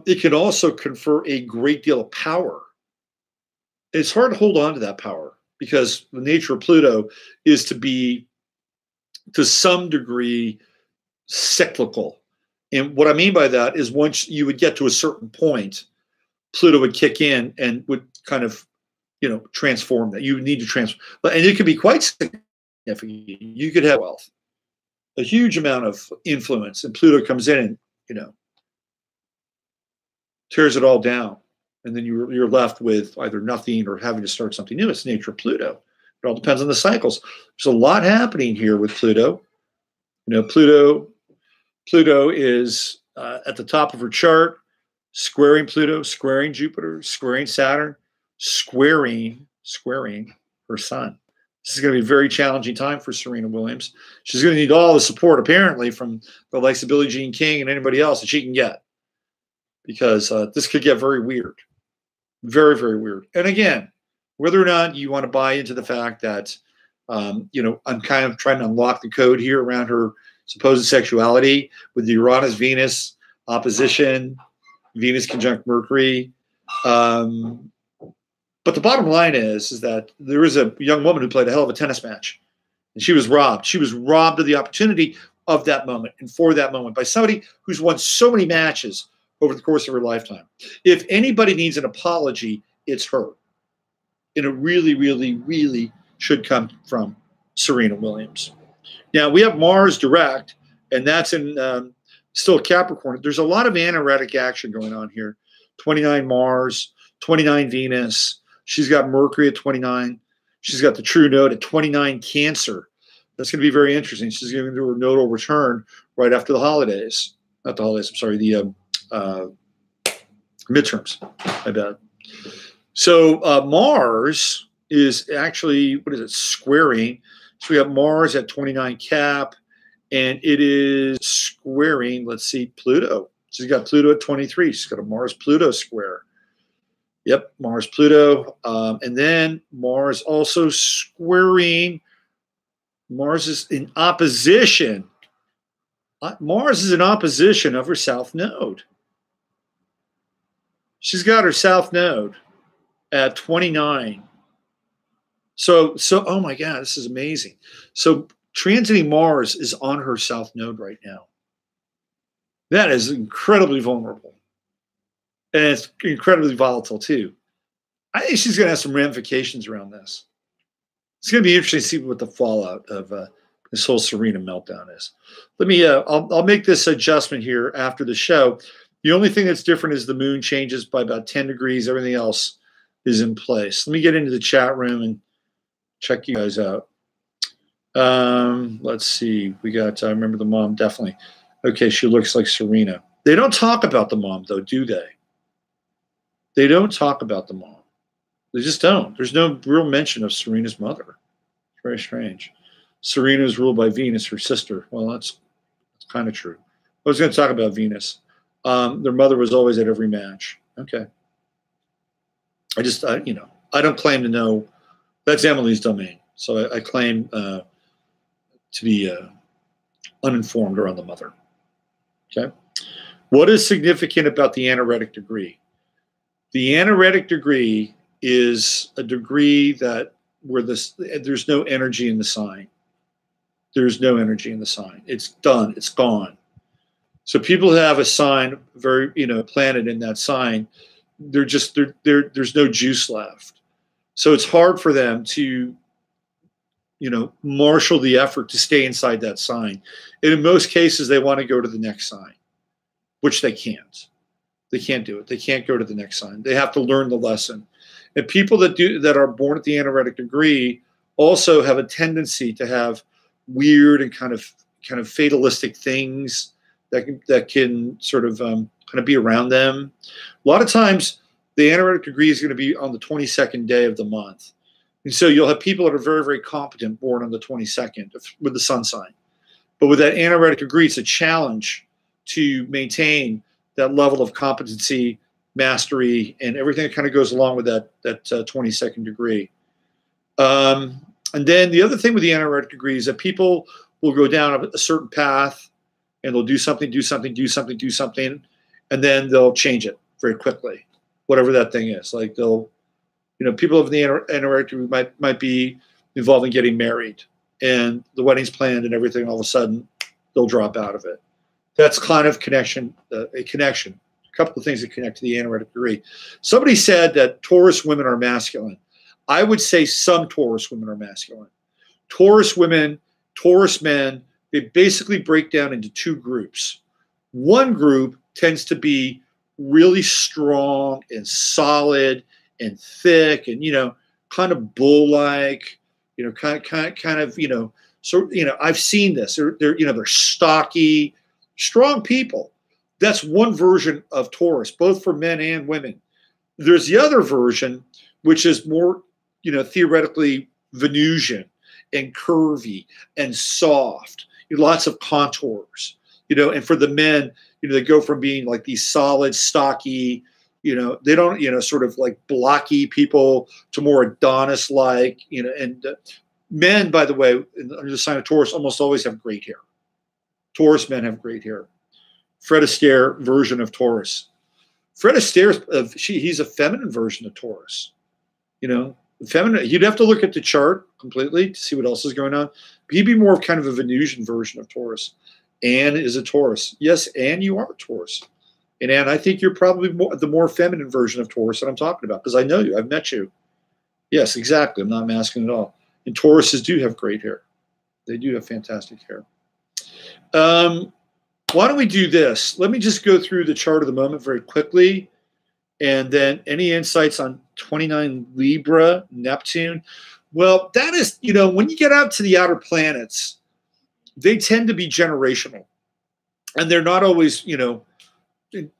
It can also confer a great deal of power. It's hard to hold on to that power because the nature of Pluto is to be, to some degree, cyclical. And what I mean by that is once you would get to a certain point, Pluto would kick in and would kind of, transform that. You would need to transform. And it could be quite significant. You could have wealth, a huge amount of influence, and Pluto comes in and, tears it all down. And then you're left with either nothing or having to start something new. It's the nature of Pluto. It all depends on the cycles. There's a lot happening here with Pluto. Pluto is at the top of her chart, squaring Pluto, squaring Jupiter, squaring Saturn, squaring her sun. This is going to be a very challenging time for Serena Williams. She's going to need all the support, apparently, from the likes of Billie Jean King and anybody else that she can get, because this could get very weird. Very, very weird. And again, whether or not you want to buy into the fact that, I'm kind of trying to unlock the code here around her supposed sexuality with the Uranus-Venus opposition, Venus conjunct Mercury. But the bottom line is that there is a young woman who played a hell of a tennis match, and she was robbed. She was robbed of the opportunity of that moment and for that moment by somebody who's won so many matches over the course of her lifetime. If anybody needs an apology, it's her. And it really, really, really should come from Serena Williams. Now, we have Mars direct, and that's in still Capricorn. There's a lot of anaretic action going on here. 29 Mars, 29 Venus. She's got Mercury at 29. She's got the true node at 29 Cancer. That's going to be very interesting. She's going to do her nodal return right after the holidays. Not the holidays, I'm sorry, the midterms, I bet. So Mars is actually, squaring So we got Mars at 29 Cap, and it is squaring, let's see, Pluto. She's got Pluto at 23. She's got a Mars-Pluto square. Yep, Mars-Pluto. And then Mars also squaring. Mars is in opposition. Mars is in opposition of her south node. She's got her south node at 29. So, oh my God, this is amazing. So transiting Mars is on her south node right now. That is incredibly vulnerable. And it's incredibly volatile too. I think she's going to have some ramifications around this. It's going to be interesting to see what the fallout of this whole Serena meltdown is. Let me, I'll make this adjustment here after the show. The only thing that's different is the moon changes by about 10 degrees. Everything else is in place. Let me get into the chat room and check you guys out. Let's see. We got, I remember the mom, definitely. Okay, she looks like Serena. They don't talk about the mom, though, do they? They don't talk about the mom. They just don't. There's no real mention of Serena's mother. It's very strange. Serena is ruled by Venus, her sister. Well, that's kind of true. I was going to talk about Venus. Their mother was always at every match. Okay. I just, you know, I don't claim to know. That's Emily's domain. So I claim to be uninformed around the mother. Okay. What is significant about the Anaretic degree? The Anaretic degree is a degree that where there's no energy in the sign. There's no energy in the sign. It's done. It's gone. So people who have a sign, very, you know, planet in that sign, there's no juice left. So it's hard for them to, you know, marshal the effort to stay inside that sign. And in most cases, they want to go to the next sign, which they can't. They can't do it. They can't go to the next sign. They have to learn the lesson. And people that are born at the Anaretic degree also have a tendency to have weird and kind of fatalistic things that can sort of kind of be around them. A lot of times, the Anaretic degree is going to be on the 22nd day of the month. And so you'll have people that are very, very competent born on the 22nd with the sun sign. But with that Anaretic degree, it's a challenge to maintain that level of competency, mastery, and everything that kind of goes along with that 22nd degree. And then the other thing with the Anaretic degree is that people will go down a certain path and they'll do something, and then they'll change it very quickly, whatever that thing is. Like they'll, you know, people of the Anaretic degree might be involved in getting married, and the wedding's planned and everything. All of a sudden, they'll drop out of it. That's kind of a connection. A couple of things that connect to the Anaretic degree. Somebody said that Taurus women are masculine. I would say some Taurus women are masculine. Taurus women, Taurus men, they basically break down into two groups. One group tends to be really strong and solid and thick and, you know, kind of bull-like, you know, kind of, you know, so, you know, I've seen this. They're, you know, they're stocky, strong people. That's one version of Taurus, both for men and women. There's the other version, which is more, you know, theoretically Venusian and curvy and soft, you know, lots of contours, you know, and for the men, you know, they go from being like these solid, stocky, you know, they don't, you know, sort of like blocky people to more Adonis-like, you know, and men, by the way, under the sign of Taurus, almost always have great hair. Taurus men have great hair. Fred Astaire version of Taurus. Fred Astaire, he's a feminine version of Taurus. You know, feminine. You'd have to look at the chart completely to see what else is going on. But he'd be more of kind of a Venusian version of Taurus. Anne is a Taurus. Yes, Anne, you are a Taurus. And Anne, I think you're probably the more feminine version of Taurus that I'm talking about because I know you. I've met you. Yes, exactly. I'm not masking at all. And Tauruses do have great hair. They do have fantastic hair. Why don't we do this? Let me just go through the chart of the moment very quickly. And then any insights on 29 Libra, Neptune? Well, that is, you know, when you get out to the outer planets, they tend to be generational. And they're not always, you know,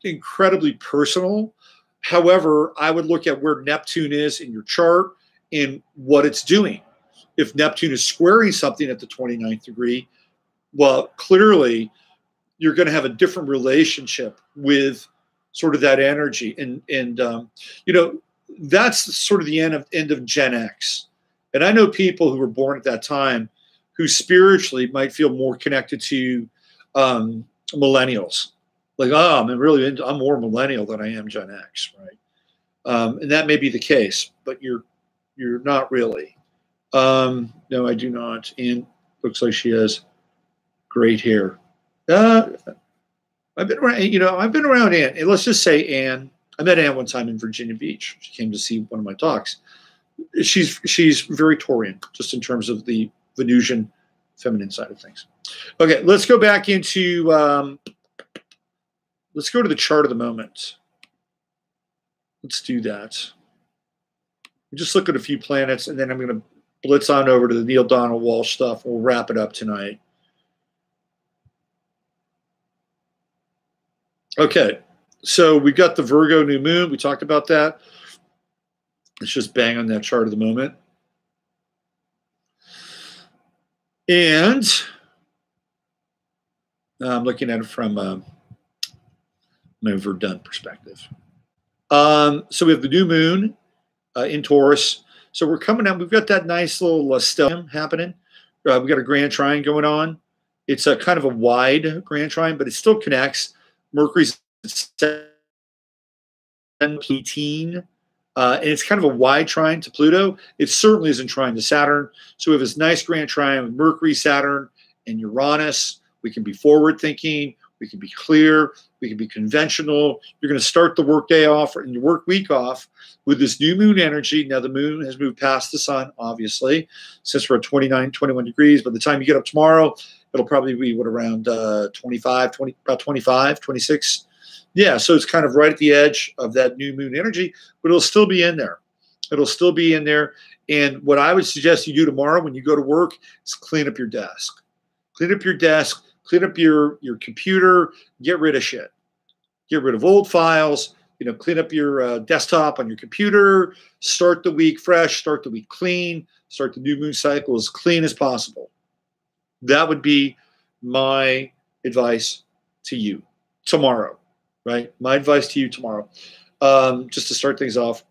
incredibly personal. However, I would look at where Neptune is in your chart and what it's doing. if Neptune is squaring something at the 29th degree, well, clearly you're going to have a different relationship with sort of that energy. And you know, that's sort of the end of Gen X. And I know people who were born at that time who spiritually might feel more connected to millennials. Like, oh, I'm more millennial than I am Gen X, right? And that may be the case, but you're not really. No, I do not. And looks like she has great hair. I've been around Anne. And let's just say Anne. I met Anne one time in Virginia Beach. She came to see one of my talks. She's very Taurian, just in terms of the Venusian feminine side of things. Okay, let's go back into let's go to the chart of the moment. Let's do that. Just look at a few planets, and then I'm going to blitz on over to the Neale Donald Walsch stuff. We'll wrap it up tonight. Okay, so we got the Virgo new moon. We talked about that. Let's just bang on that chart of the moment. And I'm looking at it from an overdone perspective. So we have the new moon in Taurus. So we're coming out. We've got that nice little stellium happening. We've got a grand trine going on. It's a kind of a wide grand trine, but it still connects. Mercury's 18. And it's kind of a wide trine to Pluto. It certainly isn't trine to Saturn. So we have this nice grand trine with Mercury, Saturn, and Uranus. We can be forward thinking. We can be clear. We can be conventional. You're going to start the workday off and your work week off with this new moon energy. Now, the moon has moved past the sun, obviously, since we're at 29, 21 degrees. By the time you get up tomorrow, it'll probably be around 25, 26. Yeah, so it's kind of right at the edge of that new moon energy, but it'll still be in there. It'll still be in there. And what I would suggest you do tomorrow when you go to work is clean up your desk. Clean up your desk, clean up your computer, get rid of shit. Get rid of old files, clean up your desktop on your computer, start the week fresh, start the week clean, start the new moon cycle as clean as possible. That would be my advice to you tomorrow. Right, my advice to you tomorrow, just to start things off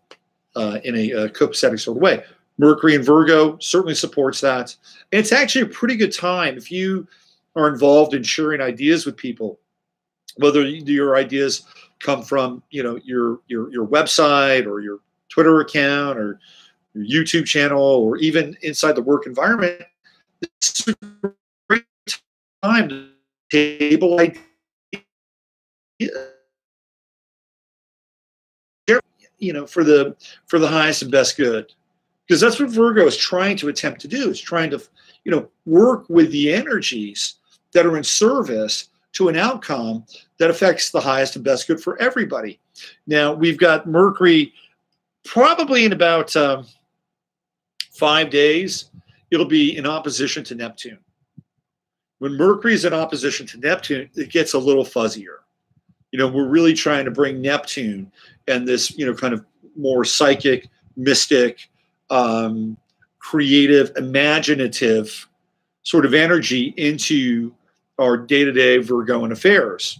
in a copacetic sort of way. Mercury in Virgo certainly supports that, and it's actually a pretty good time if you are involved in sharing ideas with people. Whether your ideas come from your website or your Twitter account or your YouTube channel or even inside the work environment, it's a great time to table ideas. For the highest and best good, because that's what Virgo is trying to attempt to do. It's trying to, work with the energies that are in service to an outcome that affects the highest and best good for everybody. Now we've got Mercury probably in about 5 days. It'll be in opposition to Neptune. When Mercury is in opposition to Neptune, it gets a little fuzzier. We're really trying to bring Neptune and this, kind of more psychic, mystic, creative, imaginative sort of energy into our day-to-day Virgoan affairs.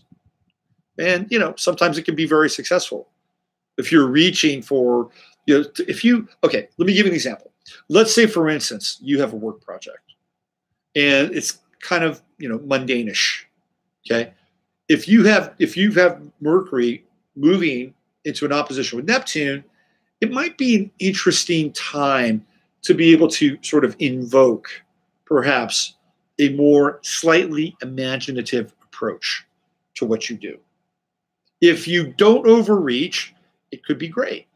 And, sometimes it can be very successful. If you're reaching for, okay, let me give you an example. Let's say, for instance, you have a work project and it's kind of, mundane-ish, okay? If you have Mercury moving into an opposition with Neptune, it might be an interesting time to be able to sort of invoke perhaps a more slightly imaginative approach to what you do. If you don't overreach, it could be great.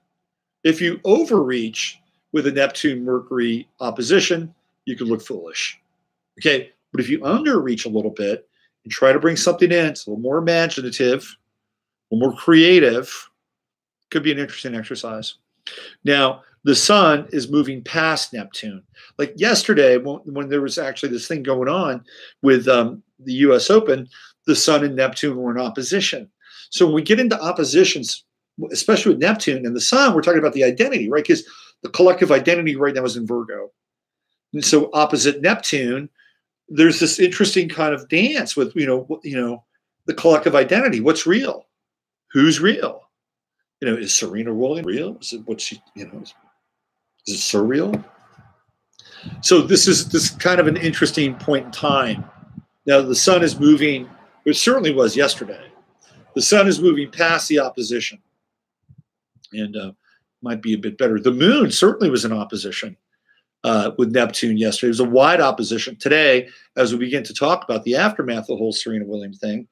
If you overreach with a Neptune-Mercury opposition, you could look foolish. Okay, but if you underreach a little bit, and try to bring something in, it's a little more imaginative, a little more creative, could be an interesting exercise. Now, the sun is moving past Neptune. Like yesterday, when there was actually this thing going on with the U.S. Open, the sun and Neptune were in opposition. So when we get into oppositions, especially with Neptune and the sun, we're talking about the identity, right? Because the collective identity right now is in Virgo. And so opposite Neptune, there's this interesting kind of dance with, the collective identity. What's real? Who's real? Is Serena Williams real? Is it what she, is it surreal? So this kind of an interesting point in time. Now the sun is moving, it certainly was yesterday. The sun is moving past the opposition and might be a bit better. The moon certainly was in opposition with Neptune yesterday. It was a wide opposition. Today, as we begin to talk about the aftermath of the whole Serena Williams thing,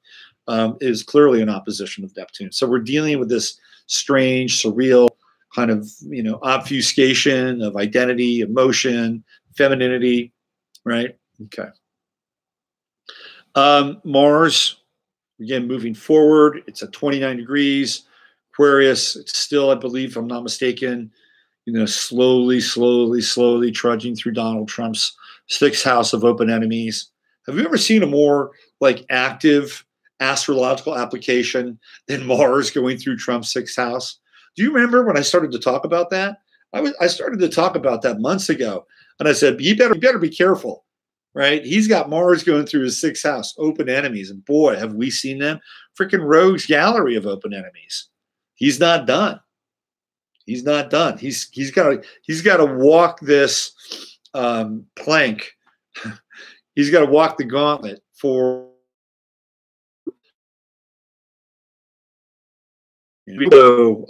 is clearly in opposition with Neptune. So we're dealing with this strange, surreal kind of, obfuscation of identity, emotion, femininity, right? Okay. Mars, again, moving forward. It's at 29 degrees. Aquarius, it's still, I believe, if I'm not mistaken, slowly trudging through Donald Trump's 6th house of open enemies. Have you ever seen a more active astrological application than Mars going through Trump's 6th house? Do you remember when I started to talk about that? I started to talk about that months ago, and I said, you better be careful, right? He's got Mars going through his 6th house, open enemies, and boy, have we seen them. Freaking rogues gallery of open enemies. He's not done. He's not done. He's got to walk this plank. He's got to walk the gauntlet for. So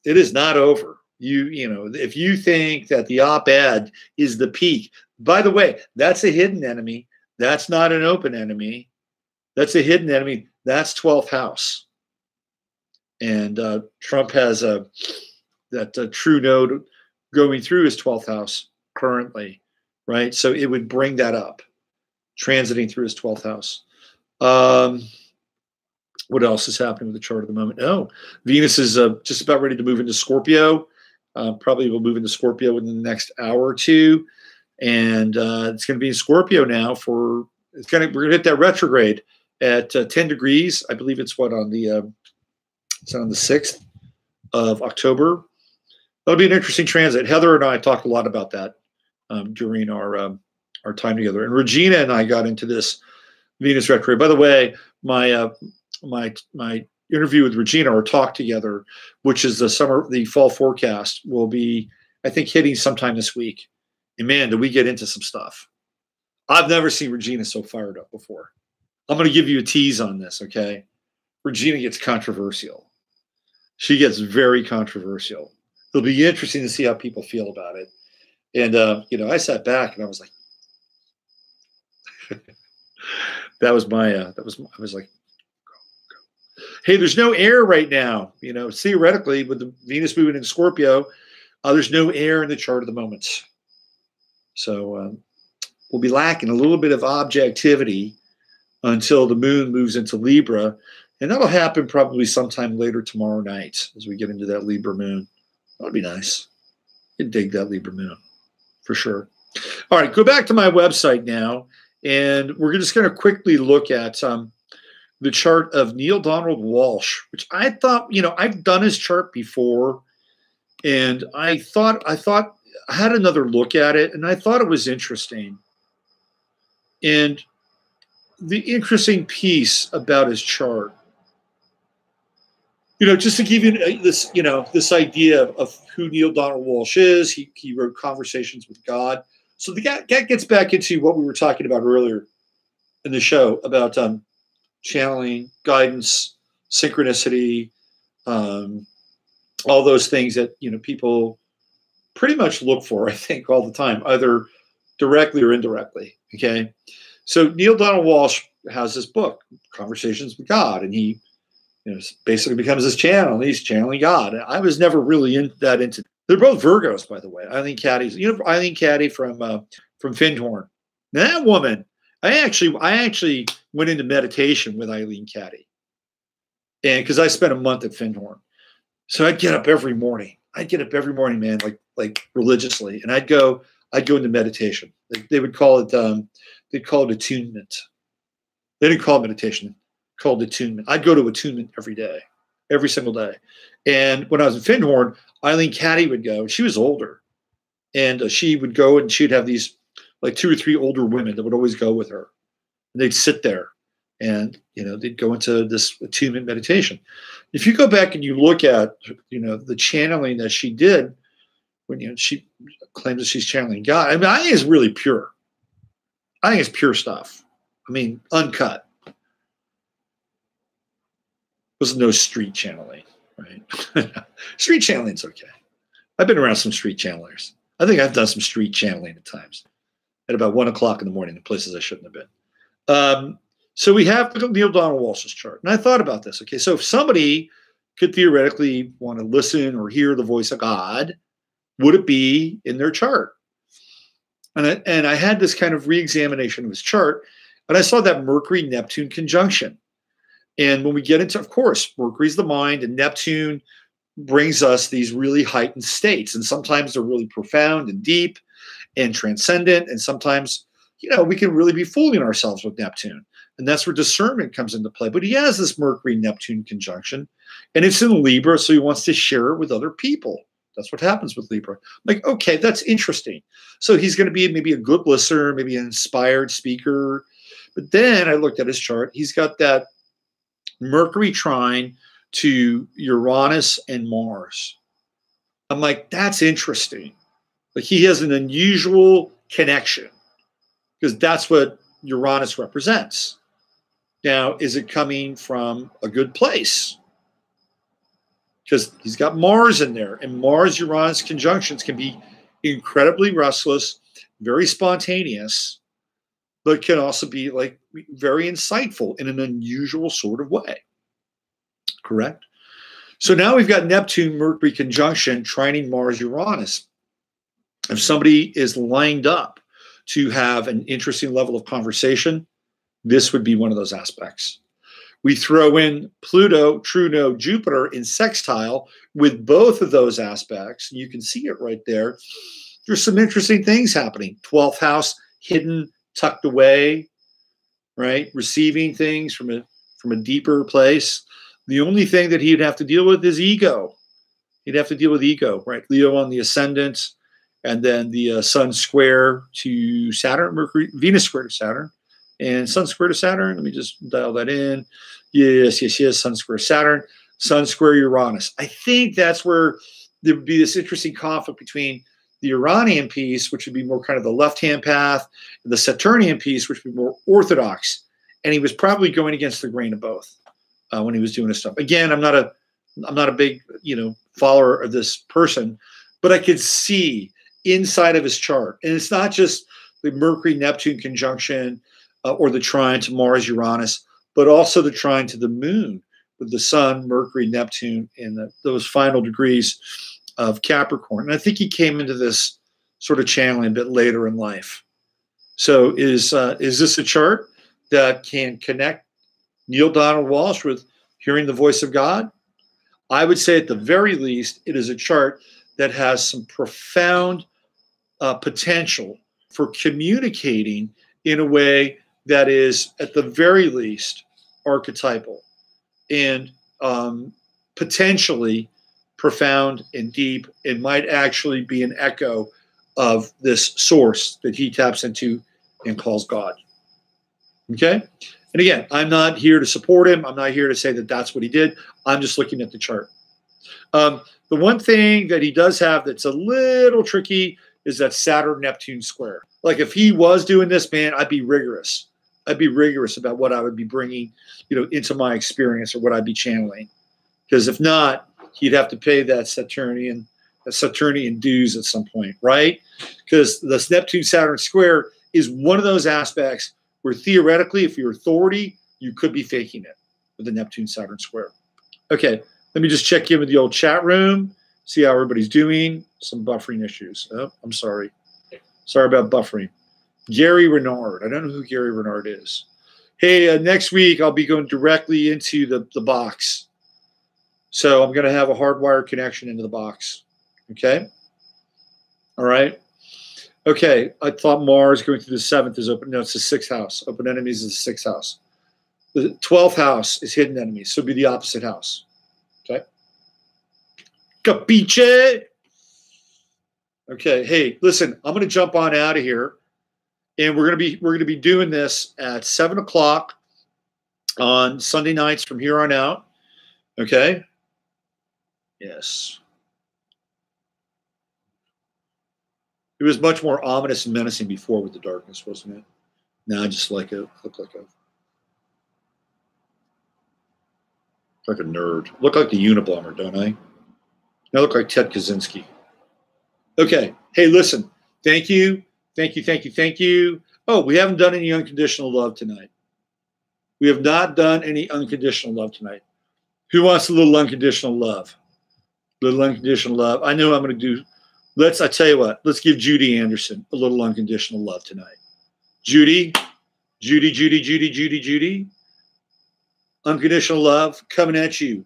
it is not over. If you think that the op-ed is the peak, by the way, that's a hidden enemy. That's not an open enemy. That's a hidden enemy. That's 12th house. And Trump has that true node going through his 12th house currently, right? So it would bring that up, transiting through his 12th house. What else is happening with the chart at the moment? Oh, Venus is just about ready to move into Scorpio. Probably will move into Scorpio within the next hour or two. And it's going to be in Scorpio now we're going to hit that retrograde at 10 degrees. I believe it's on the 6th of October. That'll be an interesting transit. Heather and I talked a lot about that during our time together. And Regina and I got into this Venus retrograde. By the way, my interview with Regina, or talk together, which is the fall forecast, will be, I think, hitting sometime this week. And man, do we get into some stuff. I've never seen Regina so fired up before. I'm going to give you a tease on this, okay? Regina gets controversial. She gets very controversial. It'll be interesting to see how people feel about it. And, I sat back and I was like, I was like, hey, there's no air right now. Theoretically, with the Venus moving in Scorpio, there's no air in the chart at the moment. So we'll be lacking a little bit of objectivity until the moon moves into Libra. And that'll happen probably sometime later tomorrow night as we get into that Libra moon. That'll be nice. You'd dig that Libra moon for sure. All right, go back to my website now. And we're just going to quickly look at the chart of Neale Donald Walsch, which I thought, I've done his chart before. And I thought I had another look at it, and I thought it was interesting. And the interesting piece about his chart, just to give you this, this idea of who Neale Donald Walsch is, he wrote Conversations with God. So that gets back into what we were talking about earlier in the show about channeling, guidance, synchronicity, all those things that people pretty much look for, I think, all the time, either directly or indirectly. Okay, so Neale Donald Walsch has this book, Conversations with God, and he basically becomes this channel, and he's channeling God. I was never really into. They're both Virgos, by the way. Eileen Caddy's, Eileen Caddy from Findhorn. Now, that woman, I actually went into meditation with Eileen Caddy, and because I spent a month at Findhorn, so I'd get up every morning. Man, like religiously, and I'd go into meditation. They would call it they'd call it attunement. They didn't call it meditation. Called attunement. I'd go to attunement every day, every single day. And when I was in Findhorn, Eileen Caddy would go. She was older, and she would go and she'd have these like 2 or 3 older women that would always go with her. And they'd sit there and, they'd go into this attunement meditation. If you go back and you look at, the channeling that she did when, she claims that she's channeling God, I mean, I think it's really pure. I think it's pure stuff. I mean, uncut. There's no street channeling, right? Street channeling's okay. I've been around some street channelers. I think I've done some street channeling at times at about 1 o'clock in the morning in places I shouldn't have been. So we have Neale Donald Walsch's chart. And I thought about this. Okay, so if somebody could theoretically want to listen or hear the voice of God, would it be in their chart? And I had this kind of re-examination of his chart, and I saw that Mercury-Neptune conjunction. And when we get into, of course, Mercury's the mind, and Neptune brings us these really heightened states. And sometimes they're really profound and deep and transcendent. And sometimes, we can really be fooling ourselves with Neptune. And that's where discernment comes into play. But he has this Mercury-Neptune conjunction, and it's in Libra, so he wants to share it with other people. That's what happens with Libra. Like, okay, that's interesting. So he's going to be maybe a good listener, maybe an inspired speaker. But then I looked at his chart. He's got that Mercury trine to Uranus and Mars. I'm like, that's interesting. Like, he has an unusual connection because that's what Uranus represents. Now, is it coming from a good place? Because he's got Mars in there, and Mars-Uranus conjunctions can be incredibly restless, very spontaneous, but can also be like very insightful in an unusual sort of way. Correct? So now we've got Neptune-Mercury conjunction trining Mars-Uranus. If somebody is lined up to have an interesting level of conversation, this would be one of those aspects. We throw in Pluto, true node, Jupiter in sextile with both of those aspects. You can see it right there. There's some interesting things happening. 12th house, hidden, tucked away, right? Receiving things from a deeper place. The only thing that he'd have to deal with is ego. He'd have to deal with ego, right? Leo on the ascendant, and then the Sun square to Saturn, Mercury, Venus square to Saturn. And Sun square to Saturn, let me just dial that in. Yes, Sun square Saturn, Sun square Uranus. I think that's where there would be this interesting conflict between the Uranian piece, which would be more kind of the left-hand path, and the Saturnian piece, which would be more orthodox. And he was probably going against the grain of both when he was doing his stuff. Again, I'm not a big, follower of this person, but I could see inside of his chart. And it's not just the Mercury-Neptune conjunction, or the trine to Mars-Uranus, but also the trine to the moon with the Sun, Mercury, Neptune, and those final degrees of Capricorn. And I think he came into this sort of channeling a bit later in life. So is this a chart that can connect Neale Donald Walsch with hearing the voice of God? I would say at the very least, it is a chart that has some profound potential for communicating in a way that is, at the very least, archetypal and potentially profound and deep, and might actually be an echo of this source that he taps into and calls God. Okay? And again, I'm not here to support him. I'm not here to say that that's what he did. I'm just looking at the chart. The one thing that he does have that's a little tricky is that Saturn-Neptune square. Like, if he was doing this, man, I'd be rigorous. I'd be rigorous about what I would be bringing, into my experience or what I'd be channeling. Because if not, he'd have to pay that Saturnian dues at some point, right? Because this Neptune-Saturn square is one of those aspects where theoretically, if you're authority, you could be faking it with the Neptune-Saturn square. Okay, let me just check in with the old chat room, see how everybody's doing. Some buffering issues. Oh, I'm sorry. Sorry about buffering. Gary Renard. I don't know who Gary Renard is. Hey, next week I'll be going directly into the box. So I'm going to have a hardwired connection into the box. Okay? All right? Okay, I thought Mars going through the 7th is open. No, it's the 6th house. Open enemies is the 6th house. The 12th house is hidden enemies, so it'd be the opposite house. Okay? Capiche? Okay, hey, listen, I'm going to jump on out of here. And we're gonna be doing this at 7 o'clock on Sunday nights from here on out. Okay. Yes. It was much more ominous and menacing before with the darkness, wasn't it? Now I just look like a nerd. Look like the Unabomber, don't I? I look like Ted Kaczynski. Okay. Hey, listen. Thank you. Thank you. Thank you. Thank you. Oh, we haven't done any unconditional love tonight. We have not done any unconditional love tonight. Who wants a little unconditional love? Little unconditional love. I know I'm going to do. I tell you what. Let's give Judy Anderson a little unconditional love tonight. Judy. Unconditional love coming at you.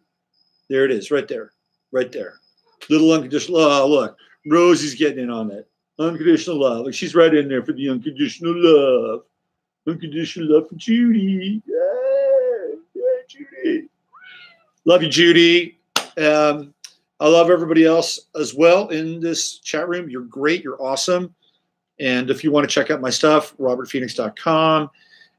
There it is, right there. Right there. Little unconditional love. Oh, look. Rosie's getting in on that. Unconditional love. Like she's right in there for the unconditional love. Unconditional love for Judy. Yeah, Judy. Love you, Judy. I love everybody else as well in this chat room. You're great. You're awesome. And if you want to check out my stuff, robertphoenix.com.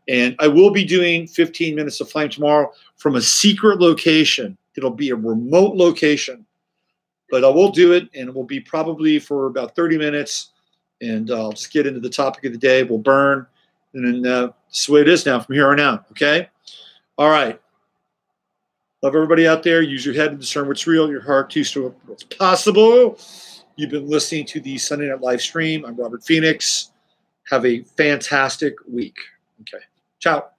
And I will be doing 15 minutes of flame tomorrow from a secret location. It'll be a remote location. But I will do it, and it will be probably for about 30 minutes. And I'll just get into the topic of the day. We'll burn. And then that's the way it is now from here on out. Okay? All right. Love everybody out there. Use your head to discern what's real, your heart to discern what's possible. You've been listening to the Sunday Night Live stream. I'm Robert Phoenix. Have a fantastic week. Okay. Ciao.